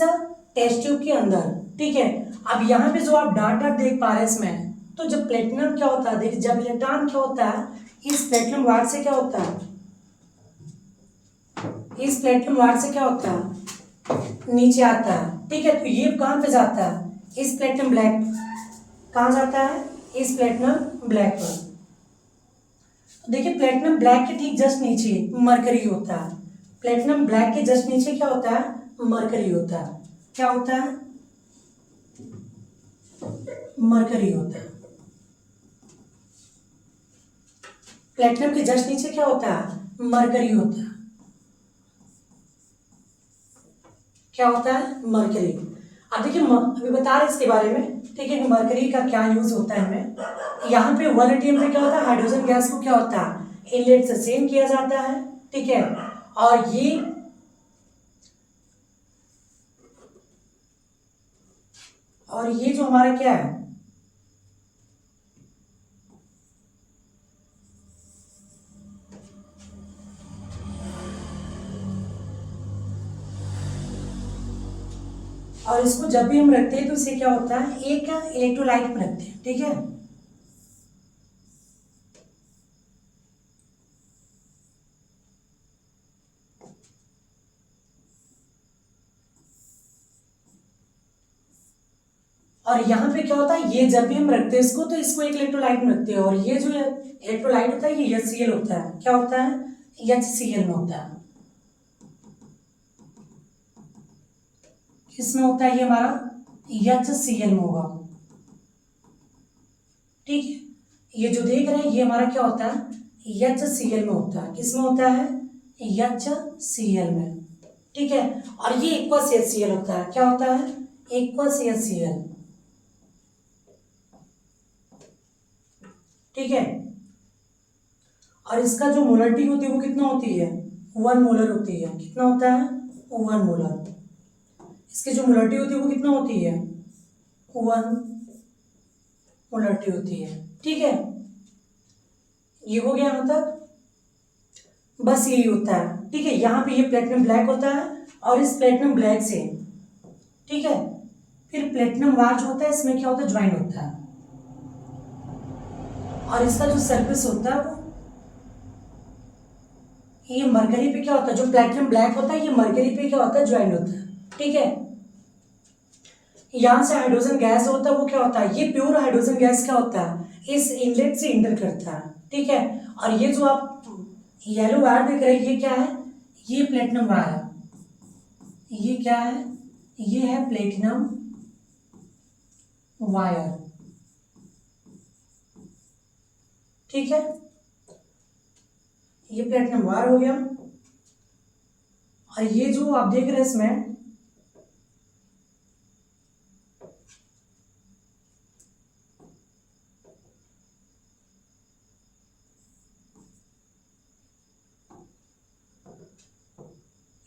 टेस्ट ट्यूब के अंदर। ठीक है, अब यहाँ पे जो आप डाट डाट देख पा रहे हैं इसमें, तो जब प्लेटिनम क्या होता है, देखिए जब इलेक्ट्रॉन क्या होता है, इस प्लेटिनम वायर से क्या होता है, इस प्लेटिनम वायर से क्या होता है, नीचे आता है। ठीक है, तो ये कहाँ पे जाता है, इस प्लेटिनम ब्लैक, कहाँ जाता है, इस प्लेटिनम ब्लैक पर। देखिए प्लेटिनम ब्लैक के ठीक जस्ट नीचे मरकरी होता है। प्लेटिनम ब्लैक के जस्ट नीचे क्या होता है, मरकरी होता है। क्या होता है, मरकरी होता है। प्लेटिनम के जस्ट नीचे क्या होता है, मरकरी होता है। क्या होता है, मरकरी। अब देखिए अभी बता रहे इसके बारे में, ठीक है, कि मरकरी का क्या यूज होता है हमें। यहाँ पे 1 atm पे क्या होता है, हाइड्रोजन गैस को क्या होता है, इनलेट से सेम किया जाता है, ठीक है। और ये जो हमारा क्या है, और इसको जब भी हम रखते हैं तो इसे क्या होता है, एक इलेक्ट्रोलाइट में रखते हैं, ठीक है। और यहाँ पे क्या होता है, ये जब भी हम रखते हैं इसको तो इसको एक इलेक्ट्रोलाइट में रखते हैं, और ये जो इलेक्ट्रोलाइट होता है ये HCl होता है, क्या होता है, HCl में होता है। किसमें होता है ये हमारा, HCl में होगा, ठीक है। ये जो देख रहे हैं ये हमारा क्या होता है, HCl में होता है, किसमें होता है, HCl में, ठीक है। और ये एक्वस HCl होता है, क्या होता है, एक्वस HCl, ठीक है। और इसका जो मोलरिटी होती है वो कितना होती है, 1 मोलर होती है, कितना होता है, 1 मोलर। इसकी जो मोलरिटी होती है वो कितना होती है, 1 मोलरिटी होती है, ठीक है। ये हो गया यहाँ तक, बस यही होता है, ठीक है। यहाँ पे ये प्लेटिनम ब्लैक होता है, और इस प्लेटिनम ब्लैक से, ठीक है, फिर प्लेटिनम वार जो होता है इसमें क्या होता है, ज्वाइन होता है, और इसका जो सरफेस होता है वो, ये मरकरी पे क्या होता है, जो प्लेटिनम ब्लैक होता है ये मरकरी पे क्या होता है, ज्वाइन होता है, ठीक है। यहाँ से हाइड्रोजन गैस होता है वो क्या होता है, ये प्योर हाइड्रोजन गैस क्या होता है, इस इनलेट से इंटर करता है, ठीक है। और ये जो आप येलो वायर देख रहे हैं ये क्या है, ये प्लेटिनम वायर है, ये क्या है, ये है प्लेटिनम वायर, ठीक है। ये प्लेटिनम वायर हो गया, और ये जो आप देख रहे हैं इसमें,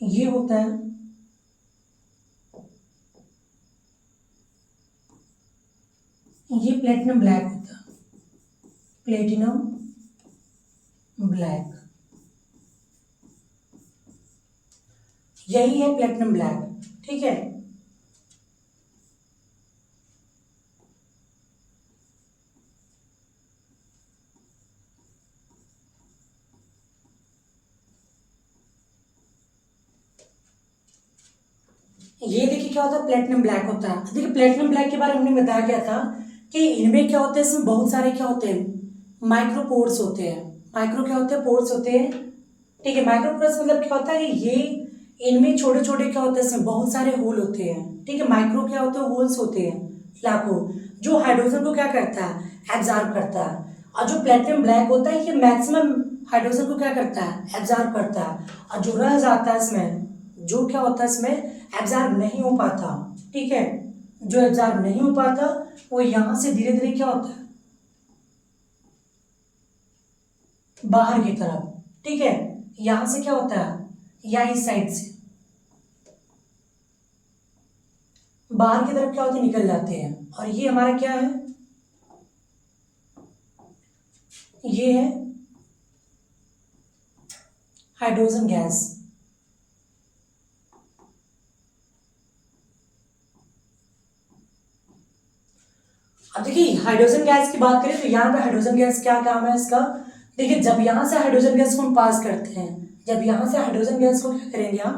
ये होता है, ये प्लेटिनम ब्लैक होता है, प्लेटिनम ब्लैक, यही है प्लेटिनम ब्लैक, ठीक है। ये देखिए क्या होता है, प्लेटिनम ब्लैक होता है। देखिए प्लेटिनम ब्लैक के बारे में हमने बताया क्या था, कि इनमें क्या होता है, इसमें बहुत सारे क्या होते हैं, माइक्रोपोर्स होते हैं, माइक्रो क्या होते हैं, पोर्स होते हैं, ठीक है। माइक्रोपोर्स मतलब क्या होता है, ये इनमें छोटे छोटे क्या होते हैं, इसमें बहुत सारे होल होते हैं, ठीक है। माइक्रो क्या होते हैं, होल्स होते हैं लाखों, जो हाइड्रोजन को क्या करता है, एब्जॉर्ब करता है। और जो प्लेटिनम ब्लैक होता है ये मैक्सिमम हाइड्रोजन को क्या करता है, एब्जॉर्ब करता है, और जो रह जाता है इसमें, जो क्या होता है इसमें एब्जॉर्ब नहीं हो पाता, ठीक है, जो एब्जॉर्ब नहीं हो पाता वो यहाँ से धीरे धीरे क्या होता है, बाहर की तरफ, ठीक है। यहाँ से क्या होता है, या इस साइड से बाहर की तरफ क्या होते हैं, निकल जाते हैं। और ये हमारा क्या है, ये है हाइड्रोजन गैस, अब देखिए हाइड्रोजन गैस की बात करें तो यहाँ पे हाइड्रोजन गैस क्या काम है इसका, देखिए जब यहाँ से हाइड्रोजन गैस को हम पास करते हैं, जब यहाँ से हाइड्रोजन गैस को क्या करेंगे हम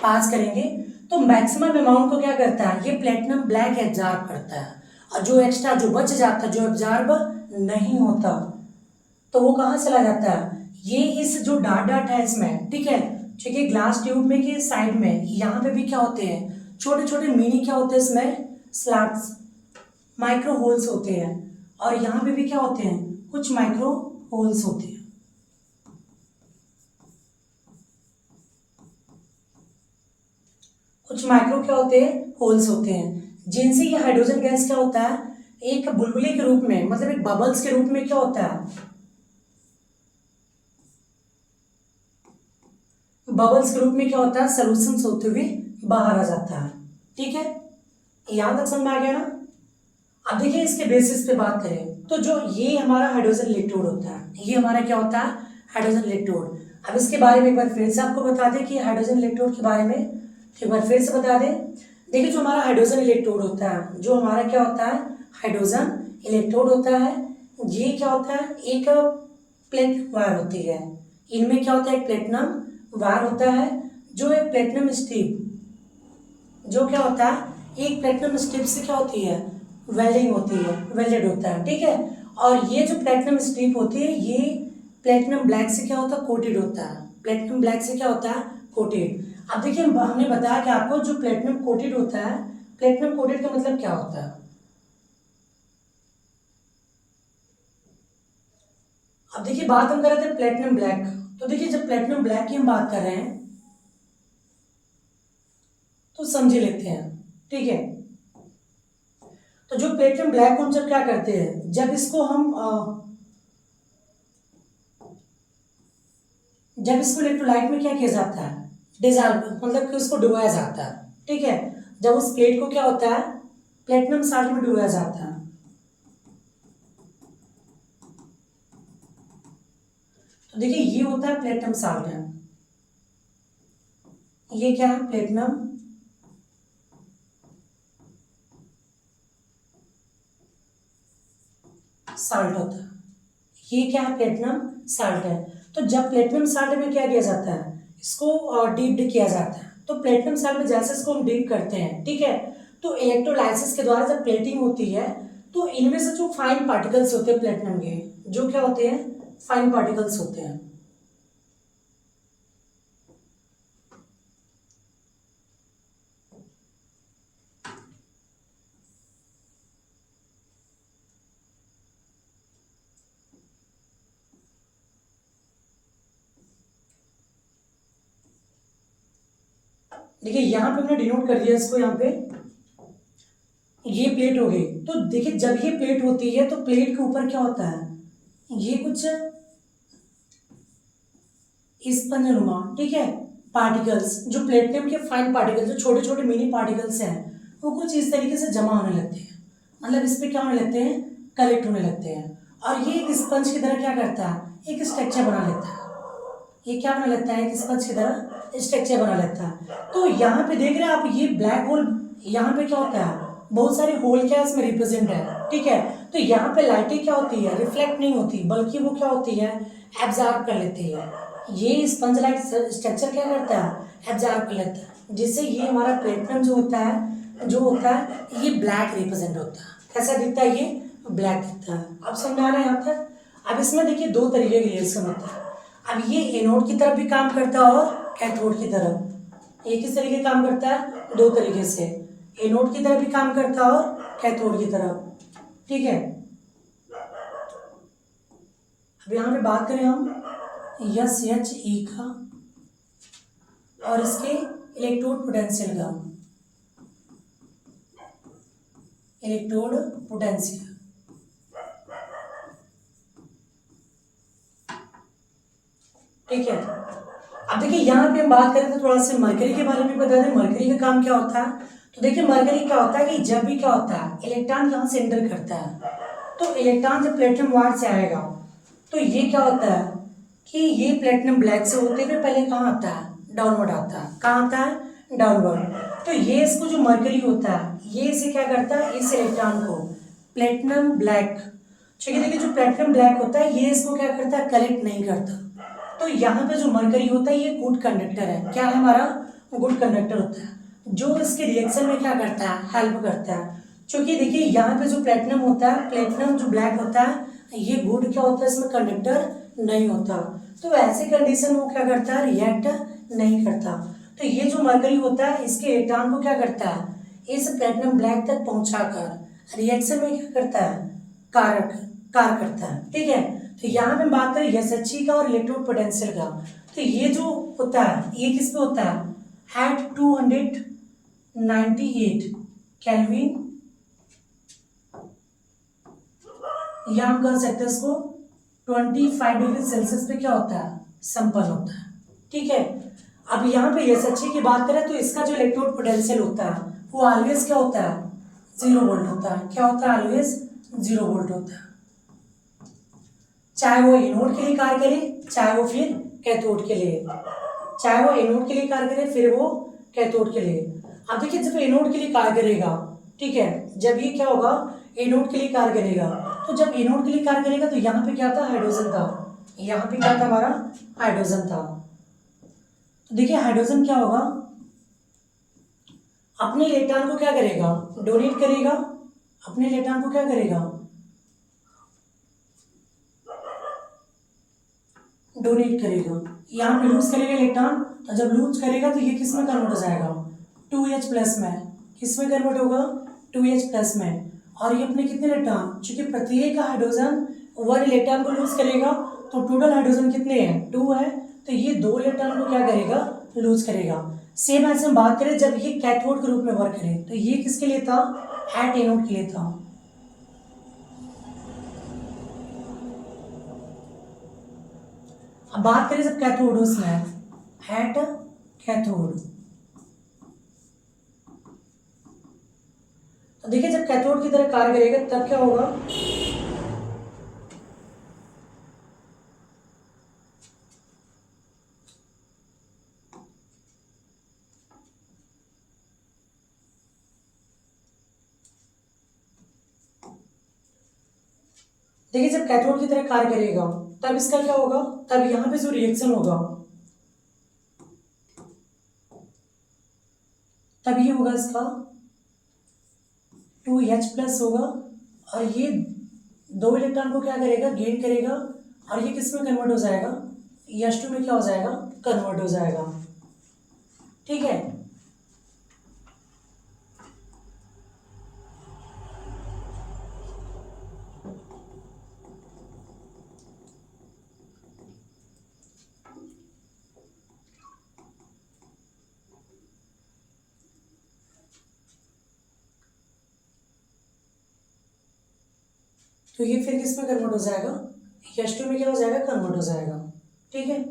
पास करेंगे, तो मैक्सिमम अमाउंट को क्या करता है, ये प्लेटिनम ब्लैक एब्जॉर्ब करता है, और जो एक्स्ट्रा जो बच जाता है, जो एब्जॉर्ब नहीं होता, तो वो कहाँ चला जाता है, ये इस जो डाट डाट है इसमें, ठीक है, ठीक है, ग्लास ट्यूब में के साइड में यहाँ पे भी क्या होते हैं, छोटे छोटे मिनी क्या होते हैं इसमें, स्लैट्स, माइक्रो होल्स होते हैं, और यहाँ पे भी क्या होते हैं, कुछ माइक्रो होल्स होते हैं, कुछ माइक्रो क्या होते हैं, होल्स होते हैं, जिनसे ये हाइड्रोजन गैस क्या होता है, एक बुलबुले के रूप में, मतलब एक बबल्स के रूप में क्या होता है, बबल्स के रूप में क्या होता है, सोल्यूशन होते हुए बाहर आ जाता है। ठीक है, यहां तक समझ में आ गया ना। अब देखिए इसके बेसिस पे बात करें तो जो ये हमारा हाइड्रोजन इलेक्ट्रोड होता है, ये हमारा क्या होता है, हाइड्रोजन इलेक्ट्रोड। अब इसके बारे में एक बार फिर से आपको बता दें कि हाइड्रोजन इलेक्ट्रोड के बारे में एक बार फिर से बता दें। देखिए जो हमारा हाइड्रोजन इलेक्ट्रोड होता है, जो हमारा क्या होता है, हाइड्रोजन इलेक्ट्रोड होता है, ये क्या होता है, एक प्लेट वायर होती है। इनमें क्या होता है, एक प्लेटिनम वायर होता है, जो एक प्लेटिनम स्ट्रिप, जो क्या होता है, एक प्लेटिनम स्ट्रिप से क्या होती है, वेल्डिंग होती है, वेल्डेड होता है। ठीक है, और ये जो प्लेटिनम स्ट्रिप होती है, ये प्लेटिनम ब्लैक से क्या होता है, कोटेड होता है। प्लेटिनम ब्लैक से क्या होता है, कोटेड। अब देखिए हमने बताया कि आपको जो प्लेटिनम कोटेड होता है, प्लेटिनम कोटेड का मतलब क्या होता है। अब देखिए बात हम कर रहे थे प्लेटिनम ब्लैक, तो देखिए जब प्लेटिनम ब्लैक की हम बात कर रहे हैं तो समझे लेते हैं। ठीक है, तो जो प्लेटिनम ब्लैक को हम जब क्या करते हैं, जब इसको हम जब इसको इलेक्ट्रोलाइट में क्या किया जाता है, डिजॉल्व, मतलब कि उसको डुबाया जाता है। ठीक है, जब उस प्लेट को क्या होता है, प्लेटिनम साल्ट में डुबाया जाता है। तो देखिए ये होता है प्लेटिनम साल्ट है, ये क्या है, प्लेटिनम साल्ट होता है, ये क्या है, प्लेटिनम साल्ट है। तो जब प्लेटिनम साल्ट में क्या किया जाता है, इसको डीप किया जाता है। तो प्लेटिनम साल्ट में जैसे इसको हम डीप करते हैं, ठीक है, तो इलेक्ट्रोलाइसिस के द्वारा जब प्लेटिंग होती है तो इनमें से जो फाइन पार्टिकल्स होते हैं प्लेटिनम के, जो क्या होते हैं, फाइन पार्टिकल्स होते हैं। देखिए यहाँ पे हमने डिनोट कर दिया इसको, यहाँ पे ये प्लेट हो गई। तो देखिए जब ये प्लेट होती है तो प्लेट के ऊपर क्या होता है, ये कुछ स्पंजनुमा, ठीक है, पार्टिकल्स, जो प्लेटिनम के फाइन पार्टिकल्स, जो छोटे छोटे मिनी पार्टिकल्स हैं, वो कुछ इस तरीके से जमा होने लगते हैं, मतलब इस पे क्या होने लगते हैं, कलेक्ट होने लगते हैं। और ये एक स्पंज की तरह क्या करता है, एक स्ट्रक्चर बना लेता है। ये क्या बना लेता है, एक स्पंज की तरह स्ट्रक्चर बना लेता है। तो यहाँ पे देख रहे हैं आप, ये ब्लैक होल, यहाँ पे क्या होता है, बहुत सारे होल क्या इसमें रिप्रेजेंट है। ठीक है, तो यहाँ पे लाइटें क्या होती है, रिफ्लेक्ट नहीं होती, बल्कि वो क्या होती है, एब्जॉर्ब कर लेती है। ये स्पंज लाइक स्ट्रक्चर क्या करता है, एब्जॉर्ब कर लेता है, जिससे ये हमारा प्लेटिनम जो होता है, ये ब्लैक रिप्रेजेंट होता है। कैसा दिखता है, ये ब्लैक दिखता है। अब समझ में आ रहा है यहाँ तक। अब इसमें देखिए दो तरीके के रिएक्शन होता है। अब ये एनोड की तरफ भी काम करता है और कैथोड की तरफ। ये किस तरीके काम करता है, दो तरीके से, एनोड की तरफ भी काम करता है और कैथोड की तरफ। ठीक है, अब यहाँ पे बात करें हम SHE का और इसके इलेक्ट्रोड पोटेंशियल का, इलेक्ट्रोड पोटेंशियल। ठीक है, अब देखिए यहाँ पे हम बात करें तो थोड़ा सा मरकरी के बारे में बता दें, मरकरी का काम क्या होता है। तो देखिए मरकरी क्या होता है कि जब भी क्या होता है, इलेक्ट्रॉन यहाँ से एंटर करता है, तो इलेक्ट्रॉन जब प्लेटिनम वायर से आएगा तो ये क्या होता है कि ये प्लेटिनम ब्लैक से होते हुए पहले कहाँ आता है, डाउनवर्ड आता है। कहाँ आता है, डाउनवर्ड। तो ये इसको जो मरकरी होता है, ये इसे क्या करता है, इस इलेक्ट्रॉन को प्लेटिनम ब्लैक, ठीक है, देखिए जो प्लेटिनम ब्लैक होता है ये इसको क्या करता है, कलेक्ट नहीं करता। तो यहाँ पे जो मरकरी होता है ये गुड कंडक्टर है। क्या है हमारा, गुड कंडक्टर होता है, जो इसके रिएक्शन में क्या करता है, हेल्प करता है। क्योंकि देखिए यहाँ पे जो प्लेटिनम होता है, प्लेटिनम जो ब्लैक होता है, ये गुड क्या होता है, इसमें कंडक्टर नहीं होता। तो ऐसे कंडीशन वो क्या करता है, रिएक्ट नहीं करता। तो ये जो मरकरी होता है इसके इलेक्ट्रॉन को क्या करता है, इस प्लेटिनम ब्लैक तक पहुंचाकर रिएक्शन में क्या करता है, कार्य करता है। ठीक है, तो यहाँ पे हम बात करें SHE का और इलेक्ट्रोड पोटेंशियल का। तो ये जो होता है ये किस पे होता है, एट 298 केल्विन, या हम कर सकते हैं इसको 25 डिग्री सेल्सियस पे क्या होता है, संपन्न होता है। ठीक है, अब यहाँ पे एस एच की बात करें तो इसका जो इलेक्ट्रोड पोटेंशियल होता है वो ऑलवेज क्या होता है, 0 वोल्ट होता है। क्या होता है, ऑलवेज 0 वोल्ट होता है, चाहे वो एनोड के लिए कार्य करे, चाहे वो फिर कैथोड के लिए, चाहे वो एनोड के लिए कार्य करे फिर वो कैथोड के लिए। अब देखिए जब एनोड के लिए कार्य करेगा, ठीक है, जब ये क्या होगा, एनोड के लिए कार्य करेगा, तो जब एनोड के लिए कार्य करेगा तो यहाँ पे क्या था, हाइड्रोजन था, यहाँ पे क्या था हमारा, हाइड्रोजन था। तो देखिए हाइड्रोजन क्या होगा, अपने इलेक्ट्रॉन को क्या करेगा, डोनेट करेगा, अपने इलेक्ट्रॉन को क्या करेगा, डोनेट करेगा, यहाँ पे लूज करेगा इलेक्ट्रॉन, तो जब लूज करेगा तो ये किस में कन्वर्ट हो जाएगा, 2H प्लस में, किस में कन्वर्ट होगा, 2H प्लस में। और ये अपने कितने इलेक्ट्रॉन, चूंकि प्रत्येक हाइड्रोजन 1 इलेक्ट्रॉन को लूज करेगा तो टोटल हाइड्रोजन कितने हैं, 2 है, तो ये 2 इलेक्ट्रॉन को क्या करेगा, लूज करेगा। सेम ऐसे हम बात करें जब ये कैथोड के रूप में वर्क करे, तो ये किसके लिए था, एट एनोड के लिए था। अब बात करें जब कैथोड उसमें, एट कैथोड, तो देखिए जब कैथोड की तरह कार्य करेगा तब क्या होगा, देखिए जब कैथोड की तरह कार्य करेगा तब इसका क्या होगा, तब यहां पे जो रिएक्शन होगा तब ये होगा इसका 2H प्लस होगा, और ये 2 इलेक्ट्रॉन को क्या करेगा, गेन करेगा, और ये किस में कन्वर्ट हो जाएगा, H2 में क्या हो जाएगा, कन्वर्ट हो जाएगा। ठीक है, तो ये फिर किस में कन्वर्ट हो जाएगा, H2 में क्या हो जाएगा, कन्वर्ट हो जाएगा। ठीक है,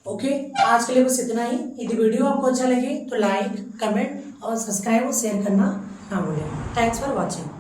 ओके, आज के लिए बस इतना ही। यदि वीडियो आपको अच्छा लगे तो लाइक, कमेंट और सब्सक्राइब और शेयर करना ना भूलें। Thanks for watching.